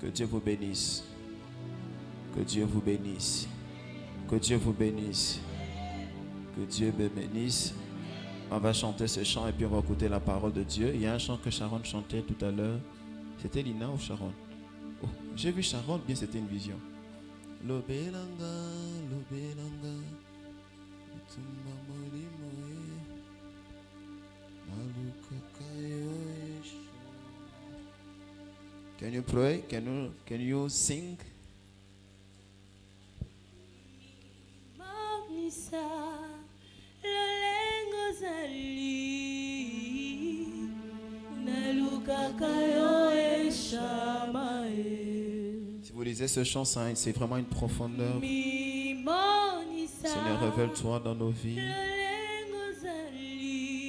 Que Dieu vous bénisse. Que Dieu vous bénisse. Que Dieu vous bénisse. Que Dieu me bénisse. On va chanter ce chant et puis on va écouter la parole de Dieu. Il y a un chant que Sharon chantait tout à l'heure. C'était Lina ou Sharon? Oh, j'ai vu Sharon, bien c'était une vision. Lobelanga, lobelanga. Can you pray? Can you sing? Mamisa lolengo zali nalukaka yo eshamae. Si vous lisez ce chant, c'est vraiment une profondeur. Mimonisa Seigneur, révèle-toi dans nos vies. lolengo zali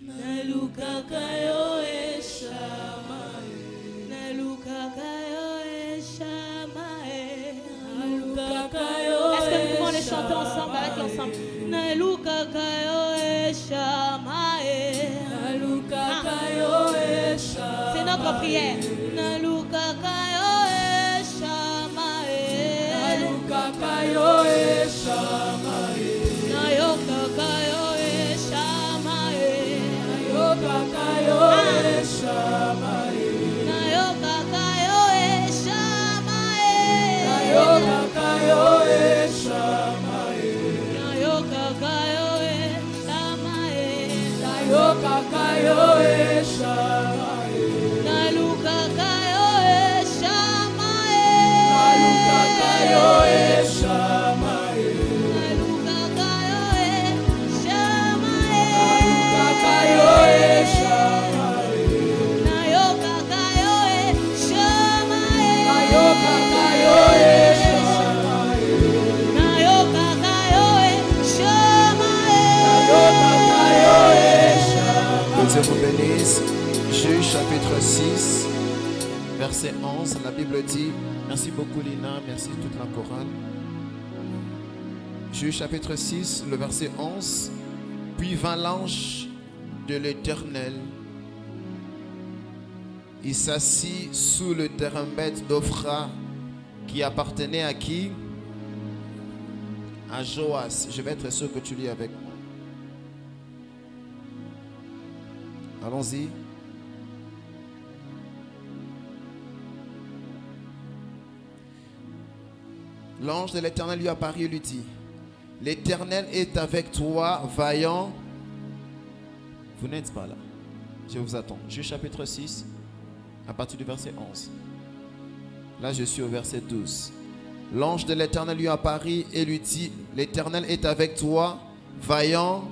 nalukaka yo eshamae. Nalukaka yo eshamae. Nalukaka yo. Est-ce que nous pouvons les chanter ensemble avec l'ensemble? Nalukaka yo eshamae. Nalukaka yo eshamae. C'est notre prière. Nalukaka yo eshamae. Nalukaka yo eshamae. Nayokaka yo eshamae. Nayokaka yo eshamae. Nayokaka yo eshamae. Nayokaka yo eshamae. Nayokaka yo eshamae. Nayokaka yo eshamae. Nalukaka yo eshamae. Nalukaka yo eshamae. Nalukaka yo eshamae. Nalukaka yo eshamae. Nayokaka yo eshamae. Nayokaka yo eshamae. Nayokaka yo eshamae. Nayokaka yo eshamae. Que Dieu vous bénisse. Juge chapitre 6, verset 11. La Bible dit, merci beaucoup Lina, merci toute la chorale. Juge chapitre 6, le verset 11. Puis vint l'ange de l'Éternel. Il s'assit sous le térébinthe d'Ophra qui appartenait à qui? À Joas. Je vais être sûr que tu lis avec moi. Allons-y. L'ange de l'Éternel lui apparut et lui dit, l'Éternel est avec toi, vaillant. Vous n'êtes pas là. Je vous attends. Juge chapitre 6, à partir du verset 11. Là, je suis au verset 12. L'ange de l'Éternel lui apparut et lui dit, l'Éternel est avec toi, vaillant.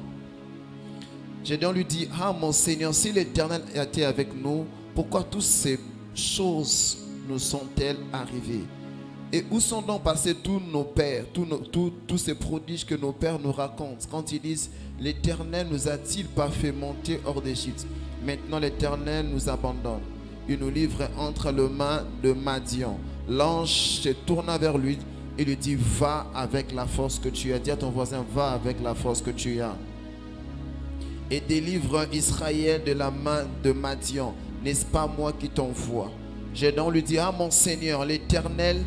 Gédéon lui dit, ah mon Seigneur, si l'Éternel était avec nous, pourquoi toutes ces choses nous sont-elles arrivées? Et où sont donc passés tous nos pères, tous ces prodiges que nos pères nous racontent quand ils disent, l'Éternel nous a-t-il pas fait monter hors d'Égypte? Maintenant l'Éternel nous abandonne. Il nous livre entre les mains de Madian. L'ange se tourna vers lui et lui dit, va avec la force que tu as. Dis à ton voisin, va avec la force que tu as. Et délivre Israël de la main de Madian. N'est-ce pas moi qui t'envoie? Gédéon lui dit, ah mon Seigneur, l'Éternel...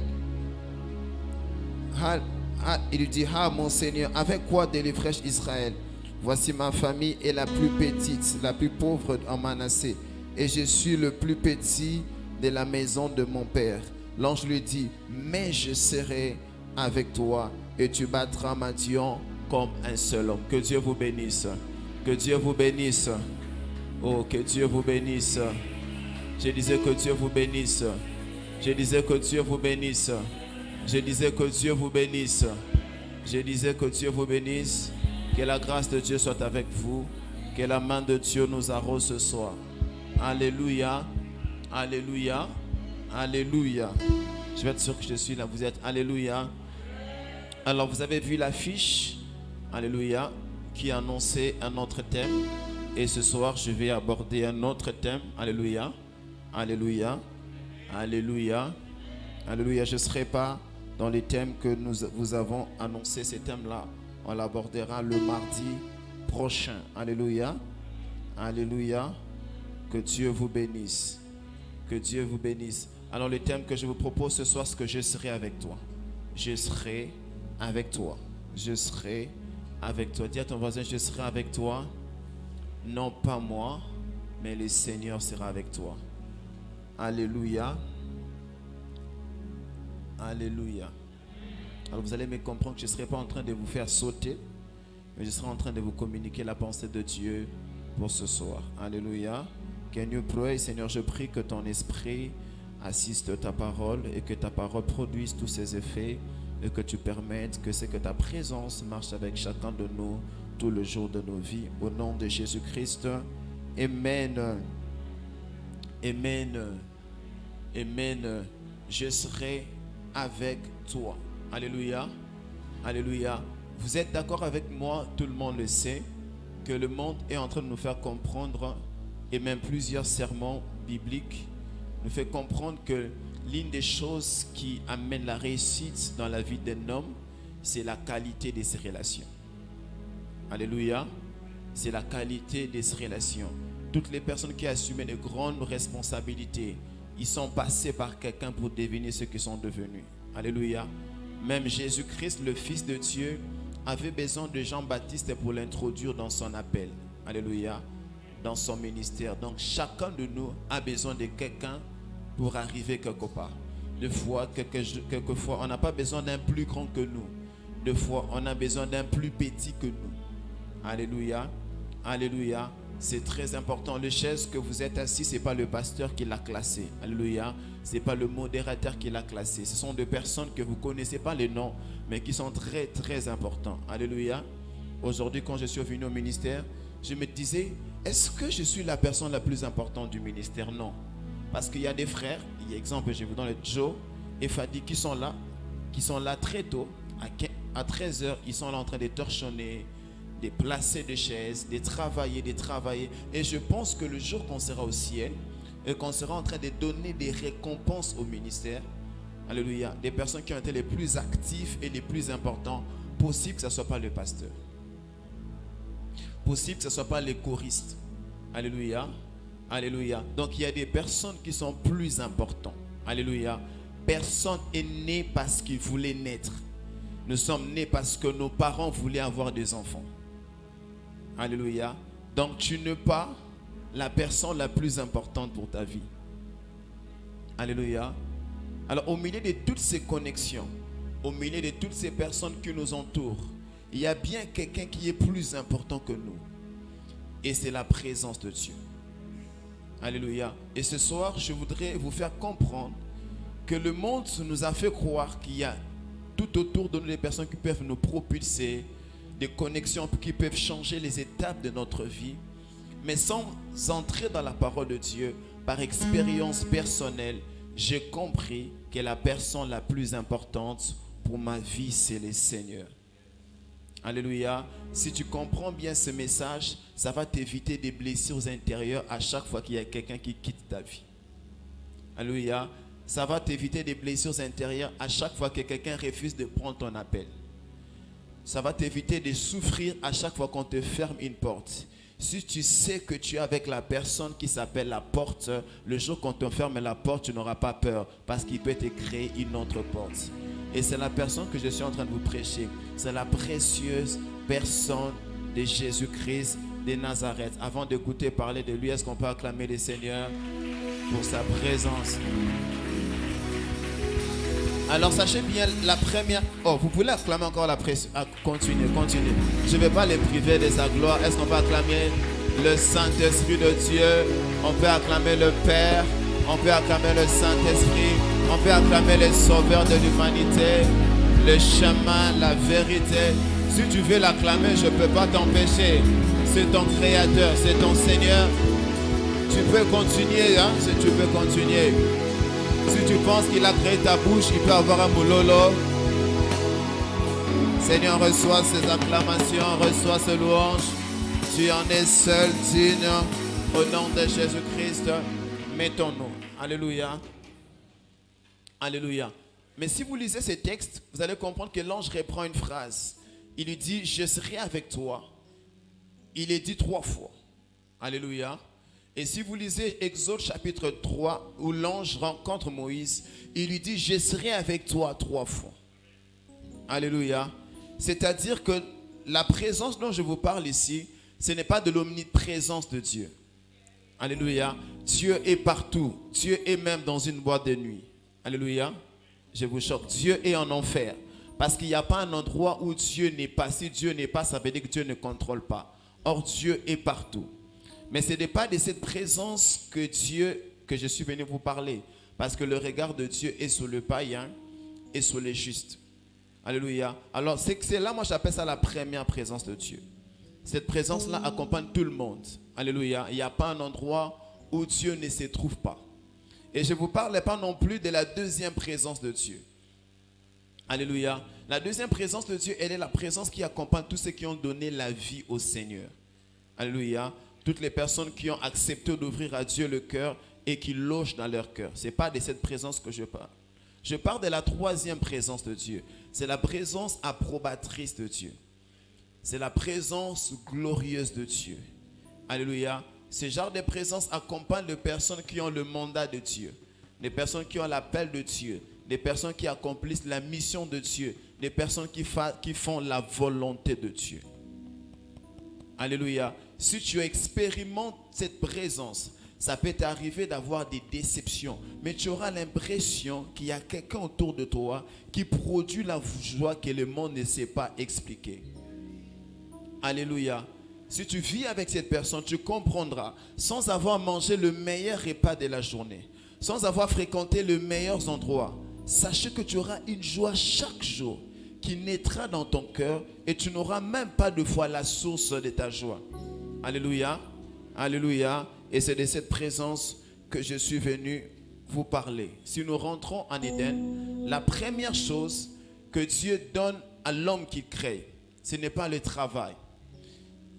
il lui dit, ah mon Seigneur, avec quoi délivrai-je Israël? Voici ma famille est la plus petite, la plus pauvre en Manassé, et je suis le plus petit de la maison de mon père. L'ange lui dit, mais je serai avec toi, et tu battras Madian comme un seul homme. Que Dieu vous bénisse. Que Dieu vous bénisse. Oh, que Dieu vous bénisse. Je disais que Dieu vous bénisse. Je disais que Dieu vous bénisse. Je disais que Dieu vous bénisse. Je disais que Dieu vous bénisse. Que la grâce de Dieu soit avec vous. Que la main de Dieu nous arrose ce soir. Alléluia. Alléluia. Alléluia. Je vais être sûr que je suis là. Vous êtes. Alléluia. Alors vous avez vu l'affiche. Alléluia. Qui annonçait un autre thème. Et ce soir, je vais aborder un autre thème. Alléluia. Alléluia. Alléluia. Alléluia. Je ne serai pas dans les thèmes que vous avons annoncés. Ces thèmes-là, on l'abordera le mardi prochain. Alléluia. Alléluia. Que Dieu vous bénisse. Que Dieu vous bénisse. Alors le thème que je vous propose ce soir, c'est que je serai avec toi. Je serai avec toi. Je serai avec toi. Dis à ton voisin, je serai avec toi. Non pas moi, mais le Seigneur sera avec toi. Alléluia. Alléluia. Alors vous allez me comprendre que je ne serai pas en train de vous faire sauter, mais je serai en train de vous communiquer la pensée de Dieu pour ce soir. Alléluia. Can you pray? Seigneur, je prie que ton esprit assiste ta parole et que ta parole produise tous ses effets et que tu permettes que c'est que ta présence marche avec chacun de nous tout le jour de nos vies. Au nom de Jésus-Christ. Amen. Amen. Amen. Je serai avec toi. Alléluia. Alléluia. Vous êtes d'accord avec moi, tout le monde le sait, que le monde est en train de nous faire comprendre, et même plusieurs sermons bibliques nous fait comprendre que l'une des choses qui amène la réussite dans la vie d'un homme, c'est la qualité de ses relations. Alléluia. C'est la qualité de ses relations. Toutes les personnes qui assument de grandes responsabilités, ils sont passés par quelqu'un pour devenir ce qu'ils sont devenus. Alléluia. Même Jésus-Christ, le Fils de Dieu, avait besoin de Jean-Baptiste pour l'introduire dans son appel. Alléluia. Dans son ministère. Donc chacun de nous a besoin de quelqu'un pour arriver quelque part. Quelquefois, on n'a pas besoin d'un plus grand que nous. Des fois, on a besoin d'un plus petit que nous. Alléluia. Alléluia. C'est très important. Le chaise que vous êtes assis, ce n'est pas le pasteur qui l'a classé. Alléluia. Ce n'est pas le modérateur qui l'a classé. Ce sont des personnes que vous ne connaissez pas les noms, mais qui sont très, très importants. Alléluia. Aujourd'hui, quand je suis venu au ministère, je me disais, est-ce que je suis la personne la plus importante du ministère? Non. Parce qu'il y a des frères, il y a exemple, je vous donne Joe et Fadi qui sont là très tôt, à 13h, ils sont là en train de torchonner, de placer des chaises, de travailler. Et je pense que le jour qu'on sera au ciel et qu'on sera en train de donner des récompenses au ministère, alléluia, des personnes qui ont été les plus actifs et les plus importants, possible que ce ne soit pas le pasteur. Possible que ce ne soit pas les choristes. Alléluia. Alléluia. Donc il y a des personnes qui sont plus importantes. Alléluia. Personne n'est né parce qu'il voulait naître. Nous sommes nés parce que nos parents voulaient avoir des enfants. Alléluia. Donc tu n'es pas la personne la plus importante pour ta vie. Alléluia. Alors au milieu de toutes ces connexions, au milieu de toutes ces personnes qui nous entourent, il y a bien quelqu'un qui est plus important que nous. Et c'est la présence de Dieu. Alléluia. Et ce soir, je voudrais vous faire comprendre que le monde nous a fait croire qu'il y a tout autour de nous des personnes qui peuvent nous propulser, des connexions qui peuvent changer les étapes de notre vie. Mais sans entrer dans la parole de Dieu, par expérience personnelle, j'ai compris que la personne la plus importante pour ma vie, c'est le Seigneur. Alléluia. Si tu comprends bien ce message, ça va t'éviter des blessures intérieures à chaque fois qu'il y a quelqu'un qui quitte ta vie. Alléluia. Ça va t'éviter des blessures intérieures à chaque fois que quelqu'un refuse de prendre ton appel. Ça va t'éviter de souffrir à chaque fois qu'on te ferme une porte. Si tu sais que tu es avec la personne qui s'appelle la porte, le jour qu'on te ferme la porte, tu n'auras pas peur parce qu'il peut te créer une autre porte. Et c'est la personne que je suis en train de vous prêcher. C'est la précieuse personne de Jésus-Christ de Nazareth. Avant d'écouter parler de lui, est-ce qu'on peut acclamer le Seigneur pour sa présence? Alors sachez bien la première... Oh, vous pouvez acclamer encore la présence. Continuez. Je ne vais pas les priver de sa gloire. Est-ce qu'on peut acclamer le Saint-Esprit de Dieu? On peut acclamer le Père. On peut acclamer le Saint-Esprit. On peut acclamer le Sauveur de l'humanité, le chemin, la vérité. Si tu veux l'acclamer, je ne peux pas t'empêcher. C'est ton Créateur, c'est ton Seigneur. Tu peux continuer, hein, si tu veux continuer. Si tu penses qu'il a créé ta bouche, il peut avoir un moulolo. Seigneur, reçois ces acclamations, reçois ces louanges. Tu en es seul digne. Au nom de Jésus-Christ, mettons-nous. Alléluia. Alléluia. Mais si vous lisez ces textes, vous allez comprendre que l'ange reprend une phrase. Il lui dit, je serai avec toi. Il est dit 3 fois. Alléluia. Et si vous lisez Exode chapitre 3, où l'ange rencontre Moïse, il lui dit, je serai avec toi 3 fois. Alléluia. C'est-à-dire que la présence dont je vous parle ici, ce n'est pas de l'omniprésence de Dieu. Alléluia. Dieu est partout. Dieu est même dans une boîte de nuit. Alléluia. Je vous choque. Dieu est en enfer. Parce qu'il n'y a pas un endroit où Dieu n'est pas. Si Dieu n'est pas, ça veut dire que Dieu ne contrôle pas. Or, Dieu est partout. Mais ce n'est pas de cette présence que je suis venu vous parler. Parce que le regard de Dieu est sur le païen et sur les justes. Alléluia. Alors, c'est là, moi, j'appelle ça la première présence de Dieu. Cette présence-là accompagne tout le monde. Alléluia. Il n'y a pas un endroit où Dieu ne se trouve pas. Et je ne vous parle pas non plus de la deuxième présence de Dieu. Alléluia. La deuxième présence de Dieu, elle est la présence qui accompagne tous ceux qui ont donné la vie au Seigneur. Alléluia. Toutes les personnes qui ont accepté d'ouvrir à Dieu le cœur et qui logent dans leur cœur. Ce n'est pas de cette présence que je parle. Je parle de la troisième présence de Dieu. C'est la présence approbatrice de Dieu. C'est la présence glorieuse de Dieu. Alléluia. Ce genre de présence accompagne les personnes qui ont le mandat de Dieu. Les personnes qui ont l'appel de Dieu. Des personnes qui accomplissent la mission de Dieu. Des personnes qui font la volonté de Dieu. Alléluia. Si tu expérimentes cette présence, ça peut t'arriver d'avoir des déceptions. Mais tu auras l'impression qu'il y a quelqu'un autour de toi qui produit la joie que le monde ne sait pas expliquer. Alléluia. Si tu vis avec cette personne, tu comprendras, sans avoir mangé le meilleur repas de la journée, sans avoir fréquenté les meilleurs endroits, sachez que tu auras une joie chaque jour qui naîtra dans ton cœur et tu n'auras même pas de fois la source de ta joie. Alléluia. Alléluia. Et c'est de cette présence que je suis venu vous parler. Si nous rentrons en Éden, la première chose que Dieu donne à l'homme qu'il crée, ce n'est pas le travail.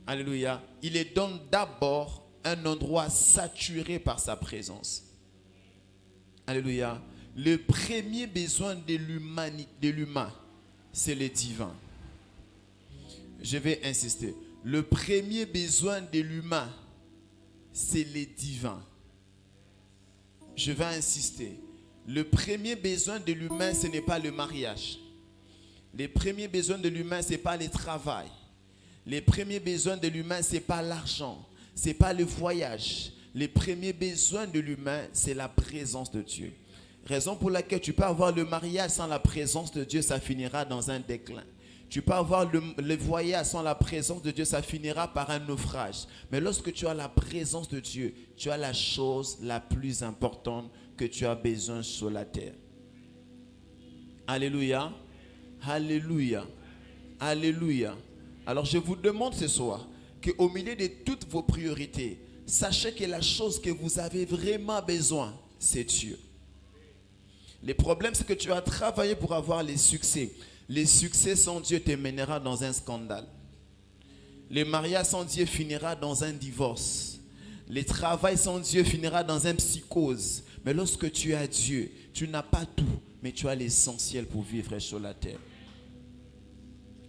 Alléluia. Il lui donne d'abord un endroit saturé par sa présence. Alléluia. Le premier besoin de l'humain, c'est le divin. Je vais insister. Le premier besoin de l'humain, c'est le divin. Je vais insister. Le premier besoin de l'humain, ce n'est pas le mariage. Les premiers besoins de l'humain, ce n'est pas le travail. Les premiers besoins de l'humain, ce n'est pas l'argent. Ce n'est pas le voyage. Les premiers besoins de l'humain, c'est la présence de Dieu. Raison pour laquelle tu peux avoir le mariage sans la présence de Dieu, ça finira dans un déclin. Tu peux avoir le voyage sans la présence de Dieu, ça finira par un naufrage. Mais lorsque tu as la présence de Dieu, tu as la chose la plus importante que tu as besoin sur la terre. Alléluia. Alléluia. Alléluia. Alors je vous demande ce soir qu'au milieu de toutes vos priorités, sachez que la chose que vous avez vraiment besoin, c'est Dieu. Le problème, c'est que tu as travaillé pour avoir les succès. Les succès sans Dieu te mènera dans un scandale. Le mariage sans Dieu finira dans un divorce. Le travail sans Dieu finira dans une psychose. Mais lorsque tu as Dieu, tu n'as pas tout, mais tu as l'essentiel pour vivre sur la terre.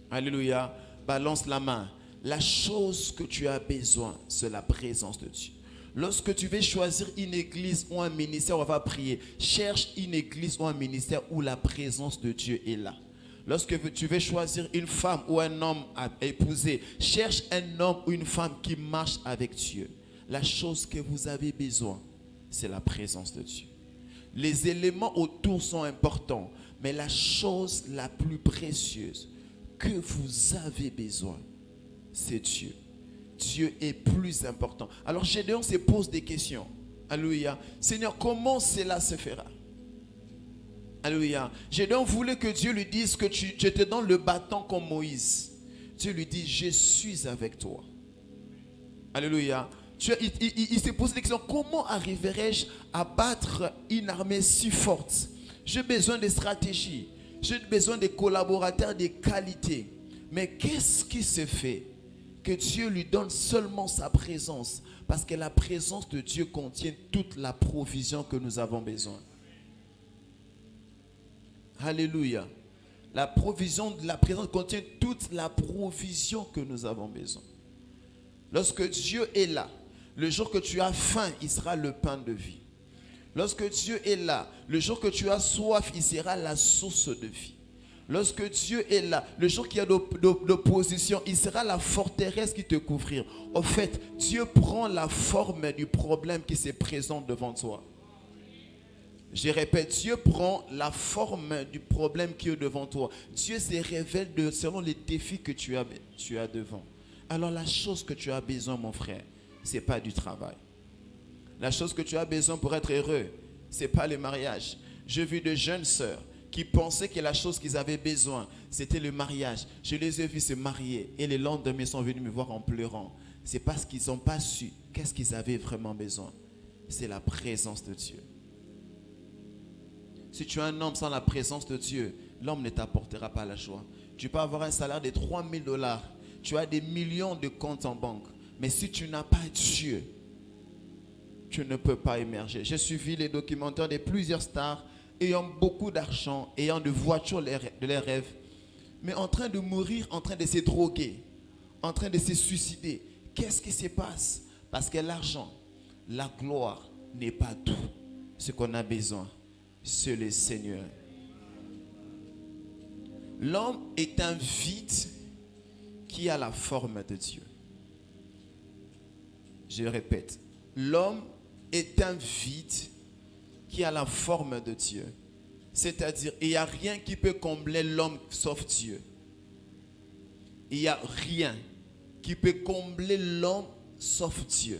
Alléluia. Balance la main. La chose que tu as besoin, c'est la présence de Dieu. Lorsque tu veux choisir une église ou un ministère, on va prier. Cherche une église ou un ministère où la présence de Dieu est là. Lorsque tu veux choisir une femme ou un homme à épouser, cherche un homme ou une femme qui marche avec Dieu. La chose que vous avez besoin, c'est la présence de Dieu. Les éléments autour sont importants, mais la chose la plus précieuse que vous avez besoin, c'est Dieu. Dieu est plus important. Alors Gédéon se pose des questions. Alléluia. Seigneur, comment cela se fera? Alléluia. Gédéon voulait que Dieu lui dise que je te donne le bâton comme Moïse. Dieu lui dit, je suis avec toi. Alléluia. Il s'est posé des questions. Comment arriverai-je à battre une armée si forte? J'ai besoin de stratégie. J'ai besoin de collaborateurs de qualité. Mais qu'est-ce qui se fait que Dieu lui donne seulement sa présence? Parce que la présence de Dieu contient toute la provision que nous avons besoin. Alléluia. La provision de la présence contient toute la provision que nous avons besoin. Lorsque Dieu est là, Le jour que tu as faim, il sera le pain de vie. Lorsque Dieu est là, le jour que tu as soif, il sera la source de vie. Lorsque Dieu est là, le jour qu'il y a d'opposition, il sera la forteresse qui te couvrira. En fait, Dieu prend la forme du problème qui se présente devant toi. Je répète, Dieu prend la forme du problème qui est devant toi. Dieu se révèle selon les défis que tu as devant. Alors la chose que tu as besoin, mon frère, ce n'est pas du travail. La chose que tu as besoin pour être heureux, ce n'est pas le mariage. J'ai vu de jeunes sœurs qui pensaient que la chose qu'ils avaient besoin, c'était le mariage. Je les ai vus se marier et le lendemain, ils sont venus me voir en pleurant. C'est parce qu'ils n'ont pas su qu'est-ce qu'ils avaient vraiment besoin. C'est la présence de Dieu. Si tu es un homme sans la présence de Dieu, l'homme ne t'apportera pas la joie. Tu peux avoir un salaire de $3000. Tu as des millions de comptes en banque. Mais si tu n'as pas Dieu, tu ne peux pas émerger. J'ai suivi les documentaires de plusieurs stars ayant beaucoup d'argent, ayant de voitures de leurs rêves, mais en train de mourir, en train de se droguer, en train de se suicider. Qu'est-ce qui se passe? Parce que l'argent, la gloire n'est pas tout. Ce qu'on a besoin, c'est le Seigneur. L'homme est un vide qui a la forme de Dieu. Je répète, l'homme est un vide qui a la forme de Dieu. C'est-à-dire, il n'y a rien qui peut combler l'homme sauf Dieu. Il n'y a rien qui peut combler l'homme sauf Dieu.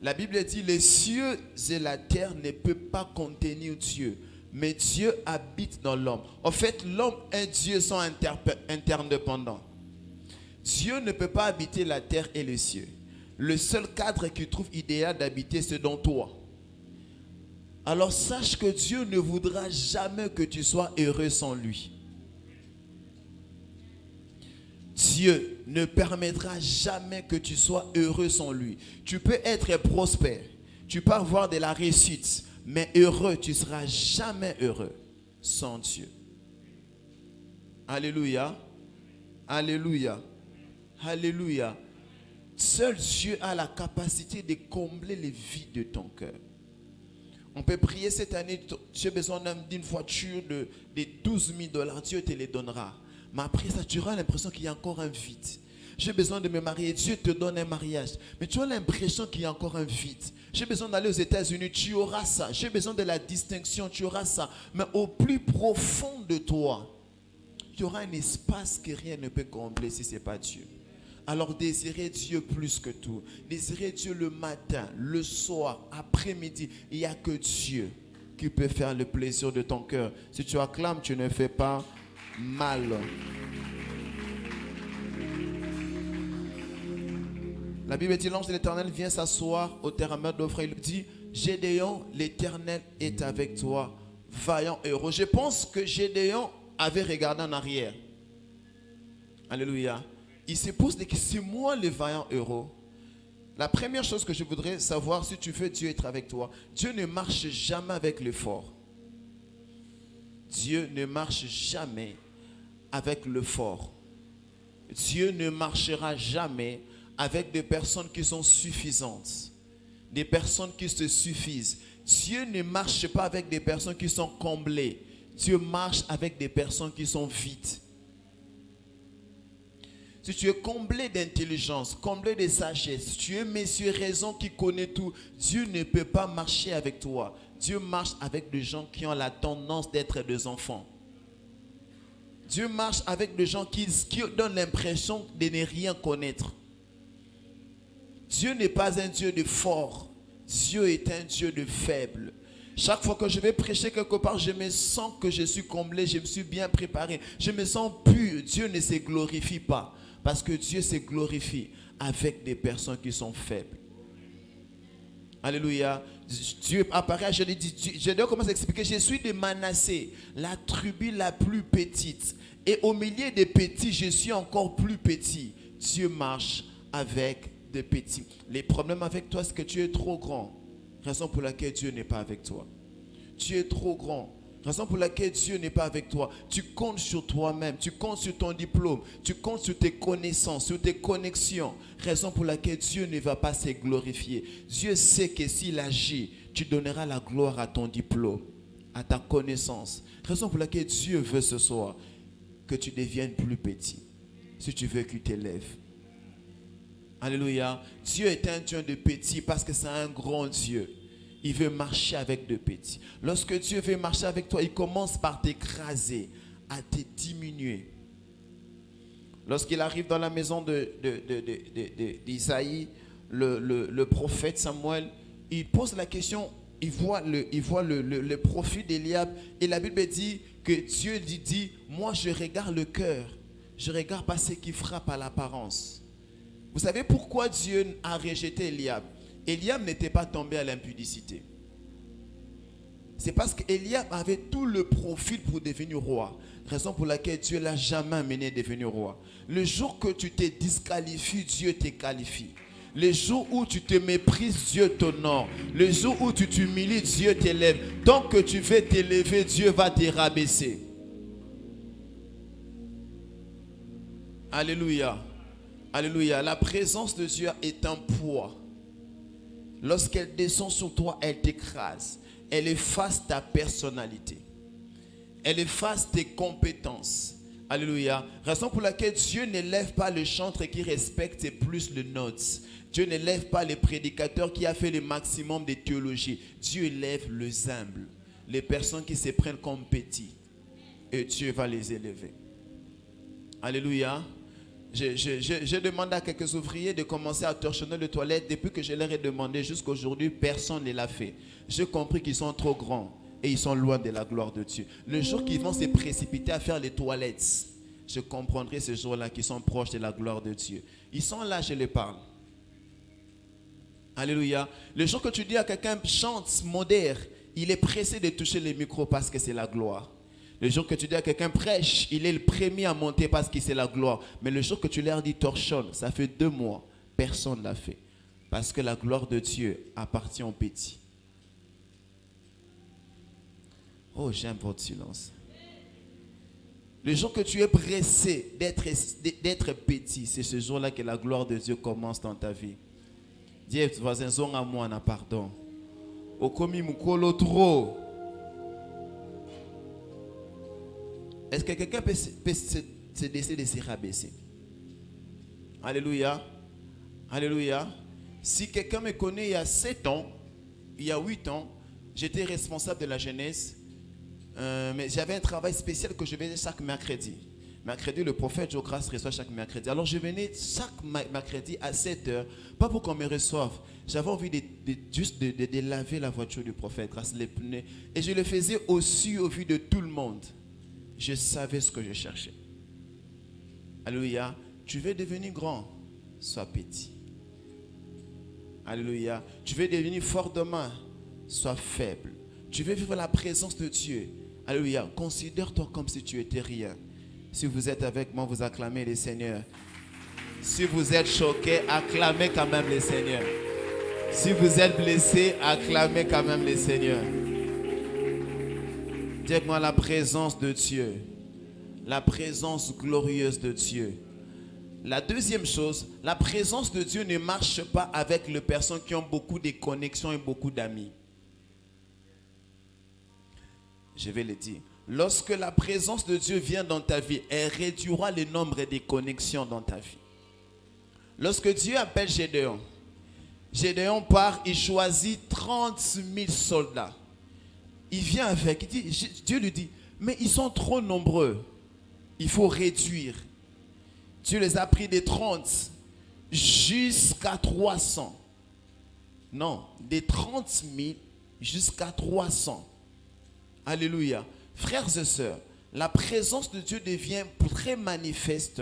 La Bible dit, les cieux et la terre ne peuvent pas contenir Dieu, mais Dieu habite dans l'homme. En fait, l'homme et Dieu sont interdépendants. Dieu ne peut pas habiter la terre et les cieux. Le seul cadre qu'il trouve idéal d'habiter, c'est dans toi. Alors sache que Dieu ne voudra jamais que tu sois heureux sans lui. Dieu ne permettra jamais que tu sois heureux sans lui. Tu peux être prospère, tu peux avoir de la réussite, mais heureux, tu ne seras jamais heureux sans Dieu. Alléluia. Alléluia. Alléluia. Seul Dieu a la capacité de combler les vides de ton cœur. On peut prier cette année, j'ai besoin d'une voiture de $12 000, Dieu te les donnera. Mais après ça, tu auras l'impression qu'il y a encore un vide. J'ai besoin de me marier, Dieu te donne un mariage. Mais tu as l'impression qu'il y a encore un vide. J'ai besoin d'aller aux États-Unis, tu auras ça. J'ai besoin de la distinction, tu auras ça. Mais au plus profond de toi, il y aura un espace que rien ne peut combler si ce n'est pas Dieu. Alors désirez Dieu plus que tout. Désirez Dieu le matin, le soir, après-midi. Il n'y a que Dieu qui peut faire le plaisir de ton cœur. Si tu acclames, tu ne fais pas mal. La Bible dit, l'ange de l'Éternel vient s'asseoir au thermomètre d'Ophrah. Il dit, Gédéon, l'Éternel est avec toi, vaillant héros. Je pense que Gédéon avait regardé en arrière. Alléluia. Il se pose des questions. C'est moi le vaillant héros. La première chose que je voudrais savoir, si tu veux Dieu être avec toi, Dieu ne marche jamais avec le fort. Dieu ne marche jamais avec le fort. Dieu ne marchera jamais avec des personnes qui sont suffisantes, des personnes qui se suffisent. Dieu ne marche pas avec des personnes qui sont comblées. Dieu marche avec des personnes qui sont vides. Si tu es comblé d'intelligence, comblé de sagesse, tu es monsieur raison qui connaît tout, Dieu ne peut pas marcher avec toi. Dieu marche avec des gens qui ont la tendance d'être des enfants. Dieu marche avec des gens qui donnent l'impression de ne rien connaître. Dieu n'est pas un Dieu de fort. Dieu est un Dieu de faible. Chaque fois que je vais prêcher quelque part, je me sens que je suis comblé, je me suis bien préparé. Je me sens pur. Dieu ne se glorifie pas. Parce que Dieu se glorifie avec des personnes qui sont faibles. Alléluia. Dieu apparaît, je dois commencer à expliquer. Je suis de Manassé, la tribu la plus petite. Et au milieu des petits, je suis encore plus petit. Dieu marche avec des petits. Les problèmes avec toi, c'est que tu es trop grand. Raison pour laquelle Dieu n'est pas avec toi. Tu es trop grand. Raison pour laquelle Dieu n'est pas avec toi. Tu comptes sur toi-même, tu comptes sur ton diplôme, tu comptes sur tes connaissances, sur tes connexions. Raison pour laquelle Dieu ne va pas se glorifier. Dieu sait que s'il agit, tu donneras la gloire à ton diplôme, à ta connaissance. Raison pour laquelle Dieu veut ce soir que tu deviennes plus petit. Si tu veux qu'il t'élève. Alléluia. Dieu est un Dieu de petits parce que c'est un grand Dieu. Il veut marcher avec de petits. Lorsque Dieu veut marcher avec toi, il commence par t'écraser, à te diminuer. Lorsqu'il arrive dans la maison d'Isaïe, le prophète Samuel, il pose la question, il voit le profil d'Eliab, et la Bible dit que Dieu lui dit, moi je regarde le cœur, je regarde pas ce qui frappe à l'apparence. Vous savez pourquoi Dieu a rejeté Eliab? Eliab n'était pas tombé à l'impudicité. C'est parce qu'Eliab avait tout le profil pour devenir roi. Raison pour laquelle Dieu ne l'a jamais amené à devenir roi. Le jour que tu te disqualifies, Dieu te qualifie. Le jour où tu te méprises, Dieu t'honore. Le jour où tu t'humilies, Dieu t'élève. Tant que tu veux t'élever, Dieu va te rabaisser. Alléluia. Alléluia. La présence de Dieu est un poids. Lorsqu'elle descend sur toi, elle t'écrase. Elle efface ta personnalité. Elle efface tes compétences. Alléluia. Raison pour laquelle Dieu n'élève pas le chantre qui respecte plus le notes. Dieu n'élève pas les prédicateurs qui a fait le maximum de théologie. Dieu élève les humbles. Les personnes qui se prennent comme petits. Et Dieu va les élever. Alléluia. Je demande à quelques ouvriers de commencer à torchonner les toilettes. Depuis que je leur ai demandé jusqu'à aujourd'hui, personne ne l'a fait. J'ai compris qu'ils sont trop grands et ils sont loin de la gloire de Dieu. Le jour qu'ils vont se précipiter à faire les toilettes, je comprendrai ce jour-là qu'ils sont proches de la gloire de Dieu. Ils sont là, je les parle. Alléluia. Le jour que tu dis à quelqu'un chante, modère, il est pressé de toucher les micros parce que c'est la gloire. Le jour que tu dis à quelqu'un prêche, il est le premier à monter parce que c'est la gloire. Mais le jour que tu leur dis torchonne, ça fait 2 mois, personne ne l'a fait. Parce que la gloire de Dieu appartient aux petits. Oh, j'aime votre silence. Le jour que tu es pressé d'être petit, c'est ce jour-là que la gloire de Dieu commence dans ta vie. Dis voisin, zon à moi, pardon. Okomi mukolo trop. Est-ce que quelqu'un peut se décider de se rabaisser? Alléluia. Alléluia. Si quelqu'un me connaît il y a 7 ans, il y a 8 ans, j'étais responsable de la jeunesse. Mais j'avais un travail spécial que je faisais chaque mercredi. Mercredi, le prophète Jocras reçoit chaque mercredi. Alors je venais chaque mercredi à 7 heures, pas pour qu'on me reçoive. J'avais envie de laver la voiture du prophète grâce les pneus. Et je le faisais aussi au vu de tout le monde. Je savais ce que je cherchais. Alléluia. Tu veux devenir grand, sois petit. Alléluia. Tu veux devenir fort demain, sois faible. Tu veux vivre la présence de Dieu. Alléluia. Considère-toi comme si tu étais rien. Si vous êtes avec moi, vous acclamez le Seigneur. Si vous êtes choqué, acclamez quand même le Seigneur. Si vous êtes blessé, acclamez quand même le Seigneur. Dites-moi la présence de Dieu. La présence glorieuse de Dieu. La deuxième chose, la présence de Dieu ne marche pas avec les personnes qui ont beaucoup de connexions et beaucoup d'amis. Je vais le dire. Lorsque la présence de Dieu vient dans ta vie, elle réduira le nombre de connexions dans ta vie. Lorsque Dieu appelle Gédéon, Gédéon part, il choisit 30 000 soldats. Il vient avec, Dieu lui dit, mais ils sont trop nombreux. Il faut réduire. Dieu les a pris de 30 jusqu'à 300. Non, de 30 000 jusqu'à 300. Alléluia. Frères et sœurs, la présence de Dieu devient très manifeste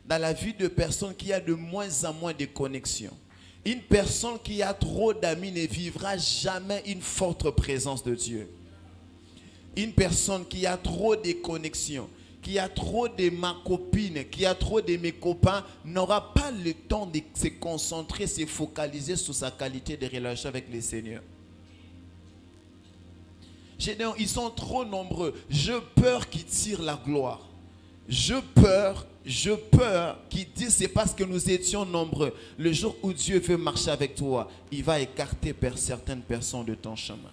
dans la vie de personnes qui ont de moins en moins de connexions. Une personne qui a trop d'amis ne vivra jamais une forte présence de Dieu. Une personne qui a trop de connexions, qui a trop de ma copine, qui a trop de mes copains, n'aura pas le temps de se concentrer, se focaliser sur sa qualité de relation avec le Seigneur. Gédéon, ils sont trop nombreux. J'ai peur qu'ils tirent la gloire. J'ai peur qu'ils disent c'est parce que nous étions nombreux. Le jour où Dieu veut marcher avec toi, il va écarter certaines personnes de ton chemin.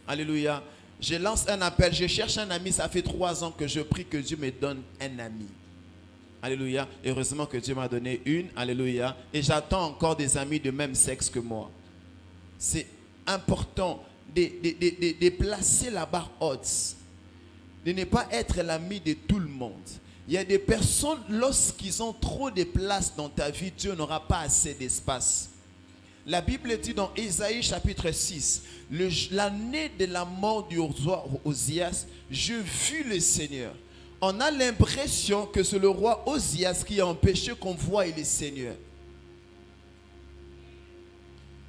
Alléluia. Je lance un appel, je cherche un ami, ça fait 3 ans que je prie que Dieu me donne un ami. Alléluia. Heureusement que Dieu m'a donné une. Alléluia. Et j'attends encore des amis de même sexe que moi. C'est important de placer la barre haute. De ne pas être l'ami de tout le monde. Il y a des personnes, lorsqu'ils ont trop de place dans ta vie, Dieu n'aura pas assez d'espace. La Bible dit dans Ésaïe chapitre 6, l'année de la mort du roi Osias, je vis le Seigneur. On a l'impression que c'est le roi Osias qui a empêché qu'on voie le Seigneur.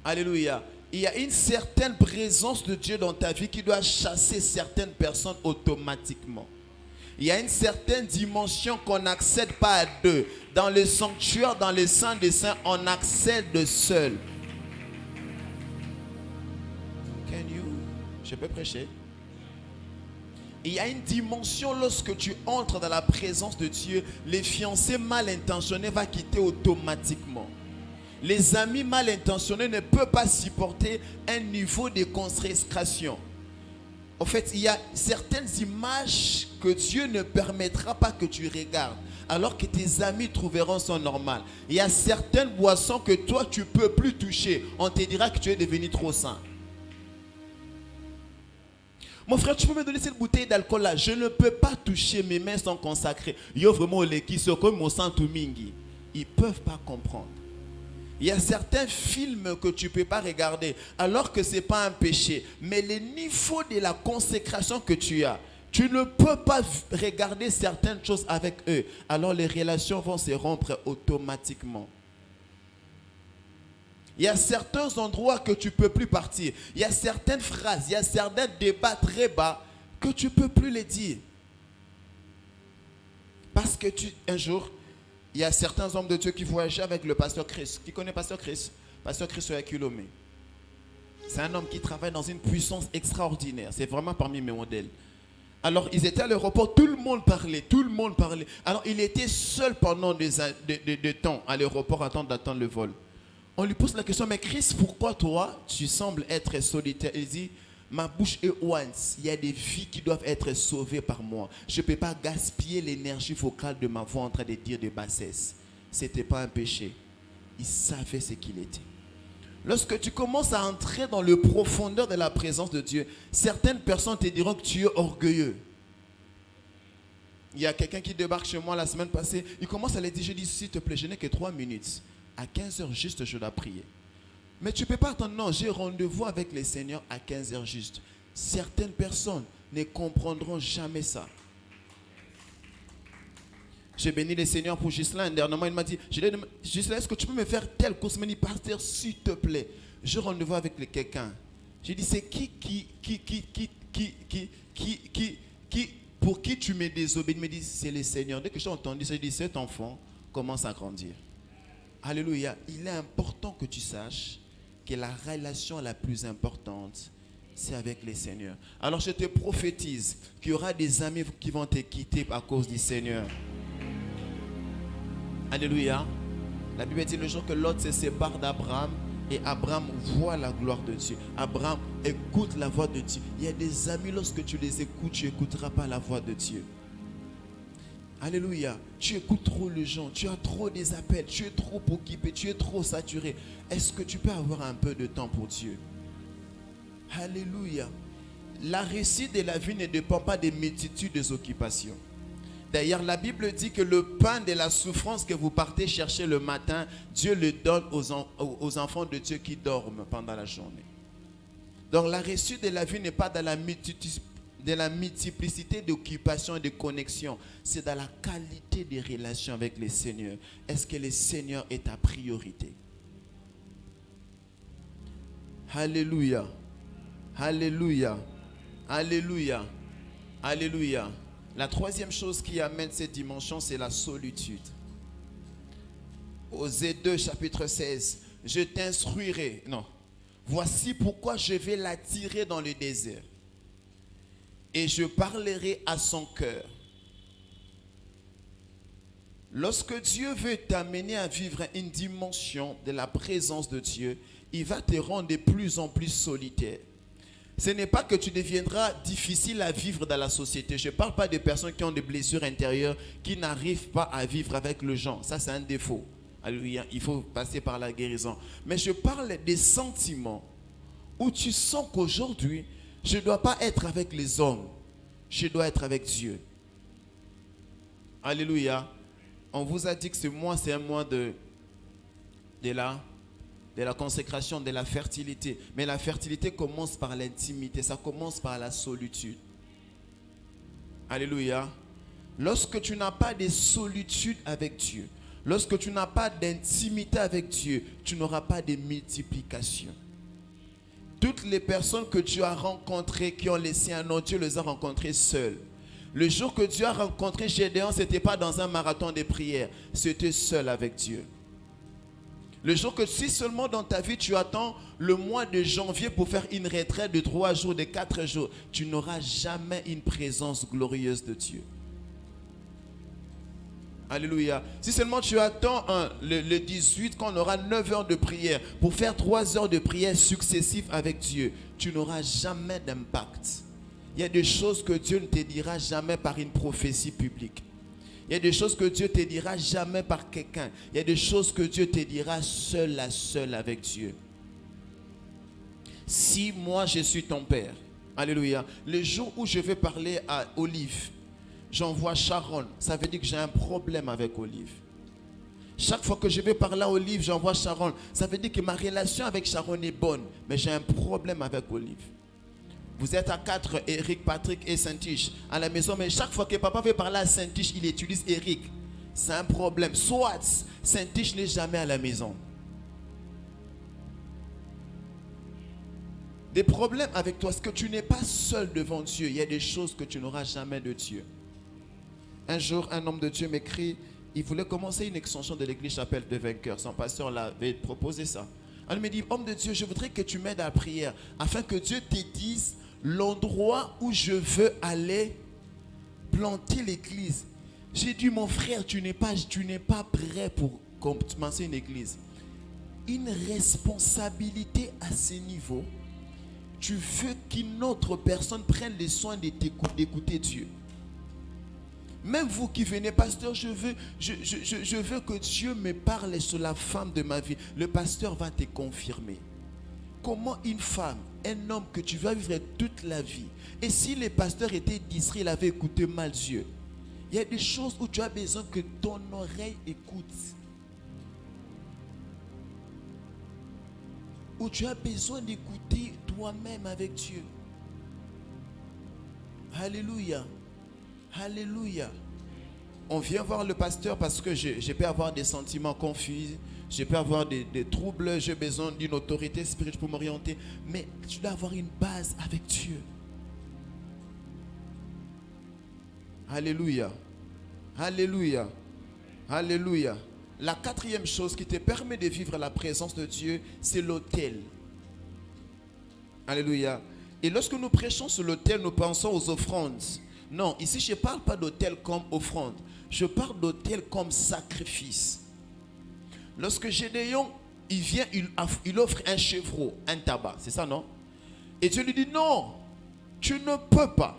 Alléluia. Il y a une certaine présence de Dieu dans ta vie qui doit chasser certaines personnes automatiquement. Il y a une certaine dimension qu'on n'accède pas à deux. Dans le sanctuaire, dans le Saint des Saints, on accède seul. Je peux prêcher? Il y a une dimension lorsque tu entres dans la présence de Dieu, les fiancés mal intentionnés vont quitter automatiquement. Les amis mal intentionnés ne peuvent pas supporter un niveau de consécration. En fait, il y a certaines images que Dieu ne permettra pas que tu regardes, alors que tes amis trouveront ça normal. Il y a certaines boissons que toi, tu ne peux plus toucher. On te dira que tu es devenu trop saint. Mon frère, tu peux me donner cette bouteille d'alcool là? Je ne peux pas toucher, mes mains sont consacrées. Yo vraiment les qui sont comme mon sang tout mingi. Ils ne peuvent pas comprendre. Il y a certains films que tu ne peux pas regarder, alors que ce n'est pas un péché. Mais le niveau de la consécration que tu as, tu ne peux pas regarder certaines choses avec eux. Alors les relations vont se rompre automatiquement. Il y a certains endroits que tu ne peux plus partir. Il y a certaines phrases, il y a certains débats très bas que tu ne peux plus les dire. Parce que un jour, il y a certains hommes de Dieu qui voyageaient avec le pasteur Chris. Qui connaît pasteur Chris? Pasteur Chris Oyakhilome. C'est un homme qui travaille dans une puissance extraordinaire. C'est vraiment parmi mes modèles. Alors, ils étaient à l'aéroport, tout le monde parlait. Alors, il était seul pendant des temps à l'aéroport, d'attendre le vol. On lui pose la question, mais Chris, pourquoi toi, tu sembles être solitaire? Il dit, ma bouche est once. Il y a des vies qui doivent être sauvées par moi. Je ne peux pas gaspiller l'énergie vocale de ma voix en train de dire de bassesse. Ce n'était pas un péché. Il savait ce qu'il était. Lorsque tu commences à entrer dans le profondeur de la présence de Dieu, certaines personnes te diront que tu es orgueilleux. Il y a quelqu'un qui débarque chez moi la semaine passée. Il commence à lui dire, je dis, s'il te plaît, je n'ai que 3 minutes. À 15h juste, je dois prier. Mais tu ne peux pas attendre. Non, j'ai rendez-vous avec le Seigneur à 15h juste. Certaines personnes ne comprendront jamais ça. J'ai béni le Seigneur pour Ghislain. Dernièrement, il m'a dit, Ghislain, est-ce que tu peux me faire telle course? Il m'a dit, pasteur, s'il te plaît. J'ai rendez-vous avec quelqu'un. J'ai dit, c'est qui pour qui tu me désobéis? Il me dit, c'est le Seigneur. Dès que j'ai entendu ça, j'ai dit, cet enfant commence à grandir. Alléluia. Il est important que tu saches que la relation la plus importante, c'est avec le Seigneur. Alors je te prophétise qu'il y aura des amis qui vont te quitter à cause du Seigneur. Alléluia. La Bible dit le jour que Lot se sépare d'Abraham et Abraham voit la gloire de Dieu. Abraham écoute la voix de Dieu. Il y a des amis, lorsque tu les écoutes, tu n'écouteras pas la voix de Dieu. Alléluia. Tu écoutes trop les gens, tu as trop des appels, tu es trop occupé, tu es trop saturé. Est-ce que tu peux avoir un peu de temps pour Dieu? Alléluia. La réussite de la vie ne dépend pas des multitudes des occupations. D'ailleurs, la Bible dit que le pain de la souffrance que vous partez chercher le matin, Dieu le donne aux enfants de Dieu qui dorment pendant la journée. Donc la réussite de la vie n'est pas dans la multiplicité d'occupations et de connexions. C'est dans la qualité des relations avec le Seigneur. Est-ce que le Seigneur est ta priorité? Alléluia. Alléluia. Alléluia. Alléluia. La troisième chose qui amène cette dimension, c'est la solitude. Osée 2, chapitre 16. Je t'instruirai. Non. Voici pourquoi je vais l'attirer dans le désert. et je parlerai à son cœur. Lorsque Dieu veut t'amener à vivre une dimension de la présence de Dieu, il va te rendre de plus en plus solitaire. Ce n'est pas que tu deviendras difficile à vivre dans la société. Je ne parle pas de personnes qui ont des blessures intérieures, qui n'arrivent pas à vivre avec les gens. Ça, c'est un défaut. Alléluia. Il faut passer par la guérison. Mais je parle des sentiments où tu sens qu'aujourd'hui, je ne dois pas être avec les hommes. Je dois être avec Dieu. Alléluia. On vous a dit que ce mois, c'est un mois de la consécration, de la fertilité. Mais la fertilité commence par l'intimité. Ça commence par la solitude. Alléluia. Lorsque tu n'as pas de solitude avec Dieu, lorsque tu n'as pas d'intimité avec Dieu, tu n'auras pas de multiplication. Toutes les personnes que tu as rencontrées qui ont laissé un nom, Dieu les a rencontrées seules. Le jour que Dieu a rencontré Gédéon, ce n'était pas dans un marathon de prière, c'était seul avec Dieu. Le jour que si seulement dans ta vie tu attends le mois de janvier pour faire une retraite de 3 jours, de 4 jours, tu n'auras jamais une présence glorieuse de Dieu. Alléluia. Si seulement tu attends le 18 qu'on aura 9 heures de prière pour faire 3 heures de prière successives avec Dieu, tu n'auras jamais d'impact. Il y a des choses que Dieu ne te dira jamais par une prophétie publique. Il y a des choses que Dieu te dira jamais par quelqu'un. Il y a des choses que Dieu te dira seul à seul avec Dieu. Si moi je suis ton père, alléluia, le jour où je vais parler à Olive, j'envoie Sharon, ça veut dire que j'ai un problème avec Olive. Chaque fois que je vais parler à Olive, j'envoie Sharon, ça veut dire que ma relation avec Sharon est bonne, mais j'ai un problème avec Olive. Vous êtes à 4, Eric, Patrick et Saint-Tiche à la maison, mais chaque fois que papa veut parler à Saint-Tiche, il utilise Eric. C'est un problème. Soit Saint-Tiche n'est jamais à la maison. Des problèmes avec toi, parce que tu n'es pas seul devant Dieu. Il y a des choses que tu n'auras jamais de Dieu. Un jour, un homme de Dieu m'écrit, il voulait commencer une extension de l'église Chapelle de Vainqueurs. Son pasteur l'avait proposé ça. Elle me dit, homme de Dieu, je voudrais que tu m'aides à la prière, afin que Dieu te dise l'endroit où je veux aller planter l'église. J'ai dit, mon frère, tu n'es pas prêt pour commencer une église. Une responsabilité à ce niveau. Tu veux qu'une autre personne prenne le soin d'écouter Dieu. Même vous qui venez, pasteur, je veux que Dieu me parle sur la femme de ma vie. Le pasteur va te confirmer. Comment une femme, un homme que tu vas vivre toute la vie, et si le pasteur était distrait, il avait écouté mal Dieu. Il y a des choses où tu as besoin que ton oreille écoute. Où tu as besoin d'écouter toi-même avec Dieu. Alléluia. Alléluia. On vient voir le pasteur parce que je peux avoir des sentiments confus, je peux avoir des troubles, j'ai besoin d'une autorité spirituelle pour m'orienter. Mais tu dois avoir une base avec Dieu. Alléluia. Alléluia. Alléluia. La 4e chose qui te permet de vivre la présence de Dieu, c'est l'autel. Alléluia. Et lorsque nous prêchons sur l'autel, nous pensons aux offrandes. Non, ici je ne parle pas d'autel comme offrande. Je parle d'autel comme sacrifice. Lorsque Gédéon, il vient, il offre un chevreau, un tabac. C'est ça, non? Et Dieu lui dit, non, tu ne peux pas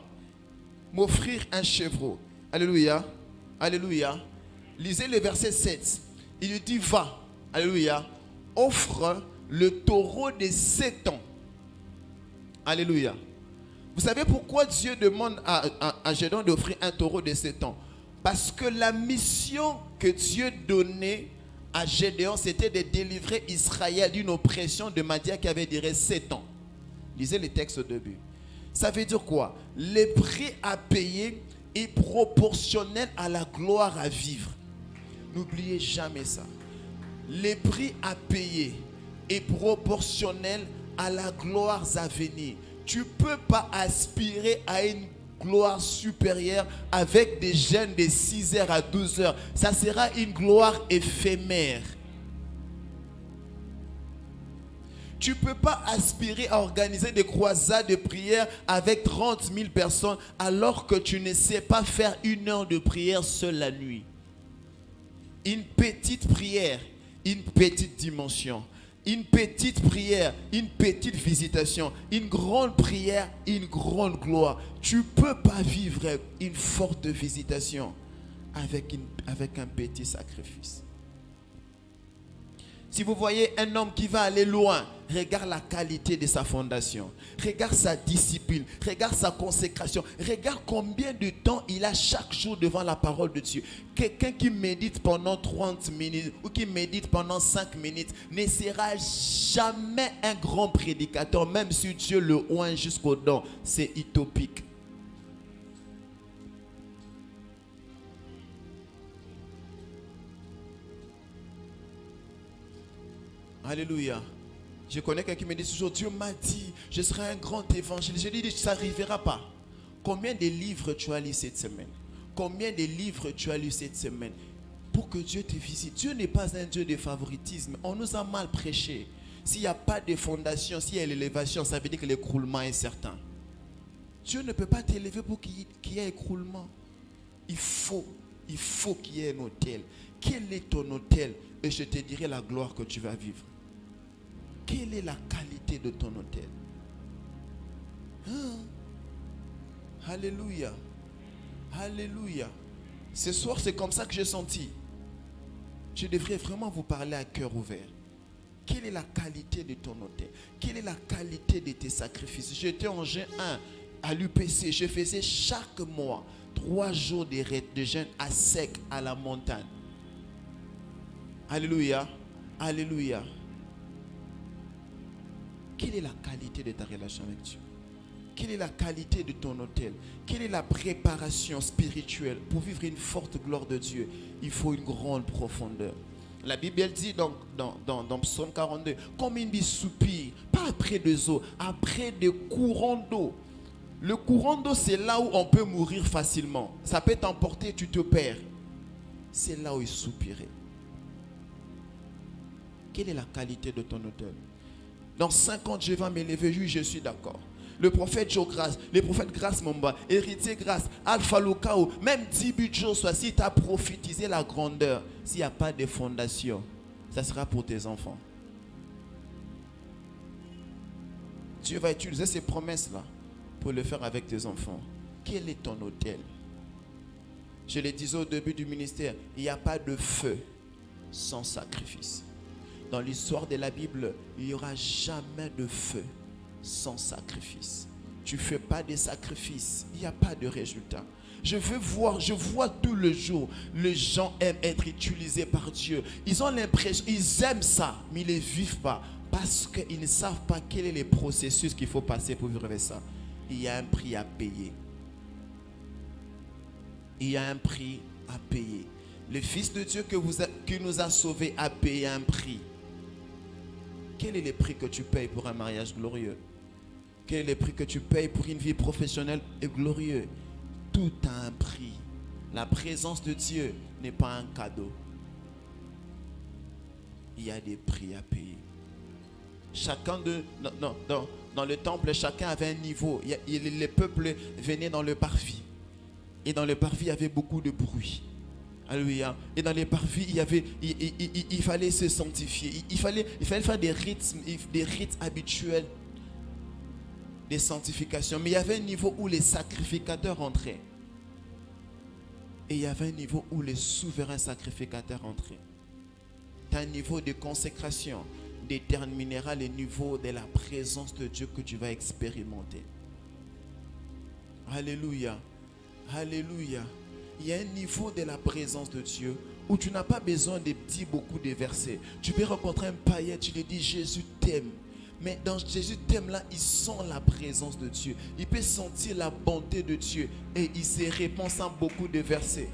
m'offrir un chevreau. Alléluia. Alléluia. Lisez le verset 7. Il lui dit, va. Alléluia. Offre le taureau de 7 ans. Alléluia. Vous savez pourquoi Dieu demande à Gédéon d'offrir un taureau de 7 ans? Parce que la mission que Dieu donnait à Gédéon, c'était de délivrer Israël d'une oppression de Madian qui avait duré 7 ans. Lisez les textes au début. Ça veut dire quoi? Le prix à payer est proportionnel à la gloire à vivre. N'oubliez jamais ça. Le prix à payer est proportionnel à la gloire à venir. Tu ne peux pas aspirer à une gloire supérieure avec des jeûnes de 6h à 12h. Ça sera une gloire éphémère. Tu ne peux pas aspirer à organiser des croisades de prière avec 30 000 personnes alors que tu ne sais pas faire 1 heure de prière seule la nuit. Une petite prière, une petite dimension. Une petite prière, une petite visitation. Une grande prière, une grande gloire. Tu ne peux pas vivre une forte visitation avec un petit sacrifice. Si vous voyez un homme qui va aller loin, regarde la qualité de sa fondation. Regarde sa discipline. Regarde sa consécration. Regarde combien de temps il a chaque jour devant la parole de Dieu. Quelqu'un qui médite pendant 30 minutes ou qui médite pendant 5 minutes ne sera jamais un grand prédicateur, même si Dieu le oint jusqu'aux dents. C'est utopique. Alléluia. Je connais quelqu'un qui me dit toujours, Dieu m'a dit, je serai un grand évangéliste. Je lui dis, ça n'arrivera pas. Combien de livres tu as lu cette semaine? Combien de livres tu as lu cette semaine pour que Dieu te visite? Dieu n'est pas un Dieu de favoritisme. On nous a mal prêché. S'il n'y a pas de fondation, s'il y a l'élévation, ça veut dire que l'écroulement est certain. Dieu ne peut pas t'élever pour qu'il y ait écroulement. Il faut qu'il y ait un autel. Quel est ton autel? Et je te dirai la gloire que tu vas vivre. Quelle est la qualité de ton autel? Alléluia. Alléluia. Ce soir, c'est comme ça que j'ai senti. Je devrais vraiment vous parler à cœur ouvert. Quelle est la qualité de ton autel? Quelle est la qualité de tes sacrifices? J'étais en jeûne 1 à l'UPC. Je faisais chaque mois 3 jours de jeûne à sec à la montagne. Alléluia. Alléluia. Quelle est la qualité de ta relation avec Dieu? Quelle est la qualité de ton autel? Quelle est la préparation spirituelle? Pour vivre une forte gloire de Dieu, il faut une grande profondeur. La Bible elle dit dans Psaume 42, comme une bille soupire, pas après des eaux, après des courants d'eau. Le courant d'eau, c'est là où on peut mourir facilement. Ça peut t'emporter, tu te perds. C'est là où il soupirait. Quelle est la qualité de ton autel? Dans 50, je vais m'élever, oui, je suis d'accord. Le prophète Joe Grace, le prophète Grace Momba, héritier Grace, Alpha Lukao, même Dibu Joshua, si tu as prophétisé la grandeur, s'il n'y a pas de fondation, ça sera pour tes enfants. Dieu va utiliser ces promesses-là pour le faire avec tes enfants. Quel est ton autel? Je le disais au début du ministère, il n'y a pas de feu sans sacrifice. Dans l'histoire de la Bible, il n'y aura jamais de feu sans sacrifice. Tu ne fais pas de sacrifice, il n'y a pas de résultat. Je vois tout le jour, les gens aiment être utilisés par Dieu. Ils ont l'impression, ils aiment ça, mais ils ne les vivent pas. Parce qu'ils ne savent pas quel est le processus qu'il faut passer pour vivre ça. Il y a un prix à payer. Il y a un prix à payer. Le Fils de Dieu qui nous a sauvés a payé un prix. Quel est le prix que tu payes pour un mariage glorieux? Quel est le prix que tu payes pour une vie professionnelle et glorieuse? Tout a un prix. La présence de Dieu n'est pas un cadeau. Il y a des prix à payer. Chacun dans le temple, chacun avait un niveau. Les peuples venaient dans le parvis. Et dans le parvis, il y avait beaucoup de bruit. Alléluia. Et dans les parvis, il fallait se sanctifier. Il fallait faire des rites habituels de sanctification. Mais il y avait un niveau où les sacrificateurs entraient. Et il y avait un niveau où les souverains sacrificateurs entraient. Un niveau de consécration déterminera le niveau de la présence de Dieu que tu vas expérimenter. Alléluia. Alléluia. Il y a un niveau de la présence de Dieu où tu n'as pas besoin de dire beaucoup de versets. Tu peux rencontrer un païen, tu lui dis Jésus t'aime. Mais dans Jésus t'aime là, il sent la présence de Dieu. Il peut sentir la bonté de Dieu et il se répand sans beaucoup de versets.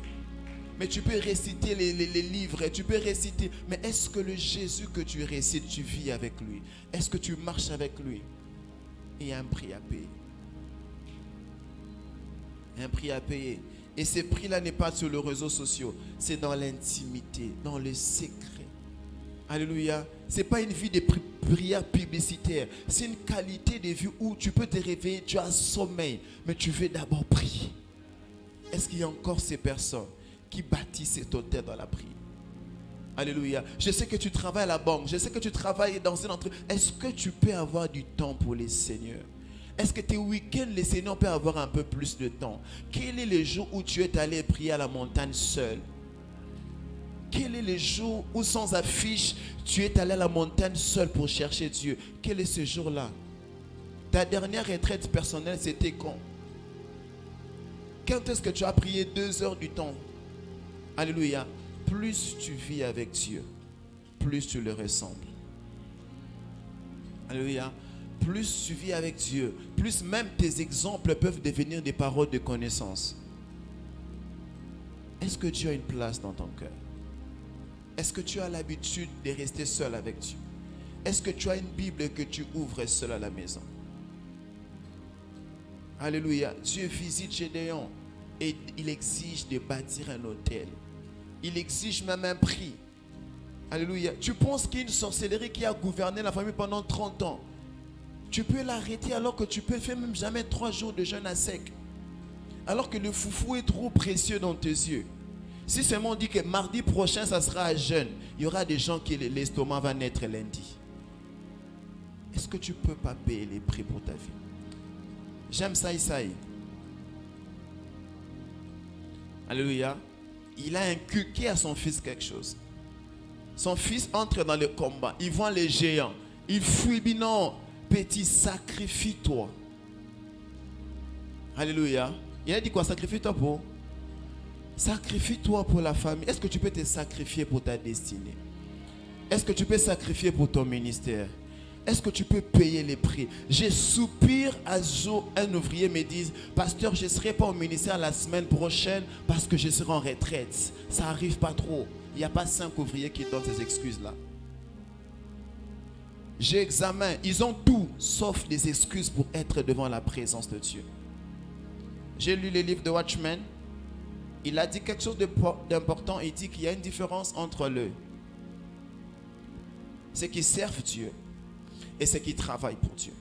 Mais tu peux réciter les livres, tu peux réciter. Mais est-ce que le Jésus que tu récites, tu vis avec lui? Est-ce que tu marches avec lui? Il y a un prix à payer. Un prix à payer. Et ce prix-là n'est pas sur les réseaux sociaux. C'est dans l'intimité, dans le secret. Alléluia. ce n'est pas une vie de prière publicitaire. C'est une qualité de vie où tu peux te réveiller, tu as sommeil, mais tu veux d'abord prier. Est-ce qu'il y a encore ces personnes qui bâtissent cet hôtel dans la prière? Alléluia. Je sais que tu travailles à la banque, je sais que tu travailles dans une entreprise. Est-ce que tu peux avoir du temps pour les Seigneurs? Est-ce que tes week-ends, les Seigneurs peuvent avoir un peu plus de temps? Quel est le jour où tu es allé prier à la montagne seul? Quel est le jour où sans affiche, tu es allé à la montagne seul pour chercher Dieu? Quel est ce jour-là? Ta dernière retraite personnelle, c'était quand? Quand est-ce que tu as prié 2 heures du temps? Alléluia. Plus tu vis avec Dieu, plus tu le ressembles. Alléluia. Plus tu vis avec Dieu, plus même tes exemples peuvent devenir des paroles de connaissance. Est-ce que Dieu a une place dans ton cœur? Est-ce que tu as l'habitude de rester seul avec Dieu? Est-ce que tu as une Bible que tu ouvres seul à la maison? Alléluia. Dieu visite Gédéon et il exige de bâtir un hôtel. Il exige même un prix. Alléluia. Tu penses qu'il y a une sorcellerie qui a gouverné la famille pendant 30 ans. Tu peux l'arrêter alors que tu peux faire même jamais 3 jours de jeûne à sec. Alors que le foufou est trop précieux dans tes yeux. Si seulement on dit que mardi prochain ça sera à jeûne, il y aura des gens qui l'estomac va naître lundi. Est-ce que tu ne peux pas payer les prix pour ta vie? J'aime ça, Isaïe. Alléluia. Il a inculqué à son fils quelque chose. Son fils entre dans le combat. Il voit les géants. Il fuit. Il dit non, petit, sacrifie-toi. Alléluia. Il a dit quoi? Sacrifie-toi pour? Sacrifie-toi pour la famille. Est-ce que tu peux te sacrifier pour ta destinée? Est-ce que tu peux sacrifier pour ton ministère? Est-ce que tu peux payer les prix? Je soupire à jour. Un ouvrier me dit, pasteur, je ne serai pas au ministère la semaine prochaine parce que je serai en retraite. Ça n'arrive pas trop. Il n'y a pas 5 ouvriers qui donnent ces excuses-là. J'examine. Ils ont tout sauf des excuses pour être devant la présence de Dieu. J'ai lu le livre de Watchman. Il a dit quelque chose d'important. Il dit qu'il y a une différence entre ceux qui servent Dieu et ceux qui travaillent pour Dieu.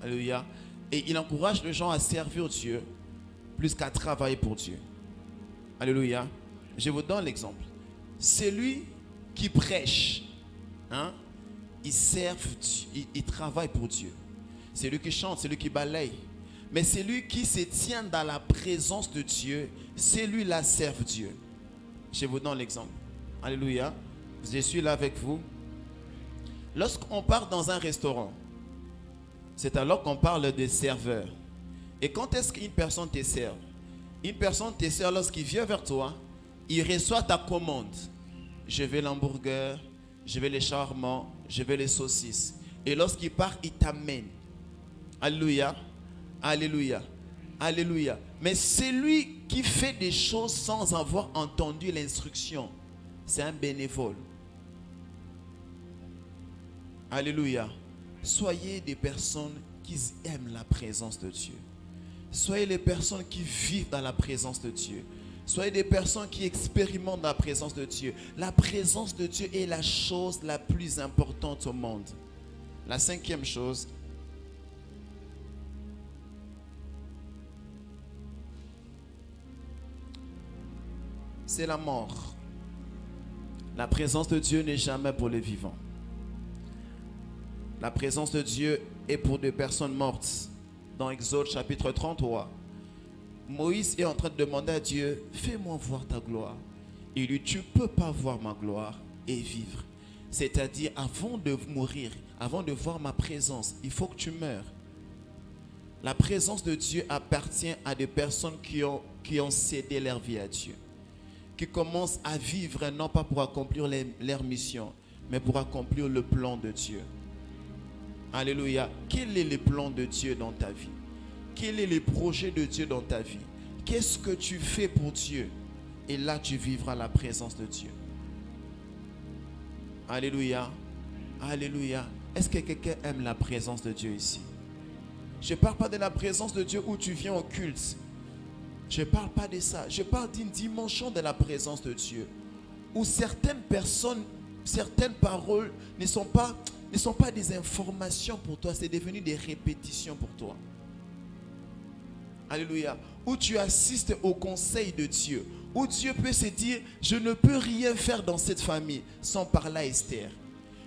Alléluia. Et il encourage les gens à servir Dieu plus qu'à travailler pour Dieu. Alléluia. Je vous donne l'exemple. Celui qui prêche, il sert, il travaille pour Dieu. C'est lui qui chante, c'est lui qui balaye. Mais celui qui se tient dans la présence de Dieu, celui-là sert Dieu. Je vous donne l'exemple. Alléluia. Je suis là avec vous. Lorsqu'on part dans un restaurant, c'est alors qu'on parle de serveur. Et quand est-ce qu'une personne te sert? Une personne te sert lorsqu'il vient vers toi, il reçoit ta commande. Je veux l'hamburger, je veux les shawarma, je veux les saucisses. Et lorsqu'il part, il t'amène. Alléluia. Alléluia. Alléluia. Mais celui qui fait des choses sans avoir entendu l'instruction, c'est un bénévole. Alléluia. Soyez des personnes qui aiment la présence de Dieu. Soyez les personnes qui vivent dans la présence de Dieu. Soyez des personnes qui expérimentent la présence de Dieu. La présence de Dieu est la chose la plus importante au monde. La 5e chose, c'est la mort. La présence de Dieu n'est jamais pour les vivants. La présence de Dieu est pour des personnes mortes. Dans Exode chapitre 33, Moïse est en train de demander à Dieu, fais-moi voir ta gloire. Il lui dit, tu ne peux pas voir ma gloire et vivre. C'est-à-dire, avant de mourir, avant de voir ma présence, il faut que tu meurs. La présence de Dieu appartient à des personnes qui ont cédé leur vie à Dieu. Qui commencent à vivre non pas pour accomplir leur mission, mais pour accomplir le plan de Dieu. Alléluia. Quel est le plan de Dieu dans ta vie? Quel est le projet de Dieu dans ta vie? Qu'est-ce que tu fais pour Dieu? Et là, tu vivras la présence de Dieu. Alléluia. Alléluia. Est-ce que quelqu'un aime la présence de Dieu ici? Je ne parle pas de la présence de Dieu où tu viens au culte. Je ne parle pas de ça. Je parle d'une dimension de la présence de Dieu où certaines personnes Certaines paroles ne sont pas des informations pour toi, c'est devenu des répétitions pour toi. Alléluia. Où tu assistes au conseil de Dieu, où Dieu peut se dire, je ne peux rien faire dans cette famille sans parler à Esther.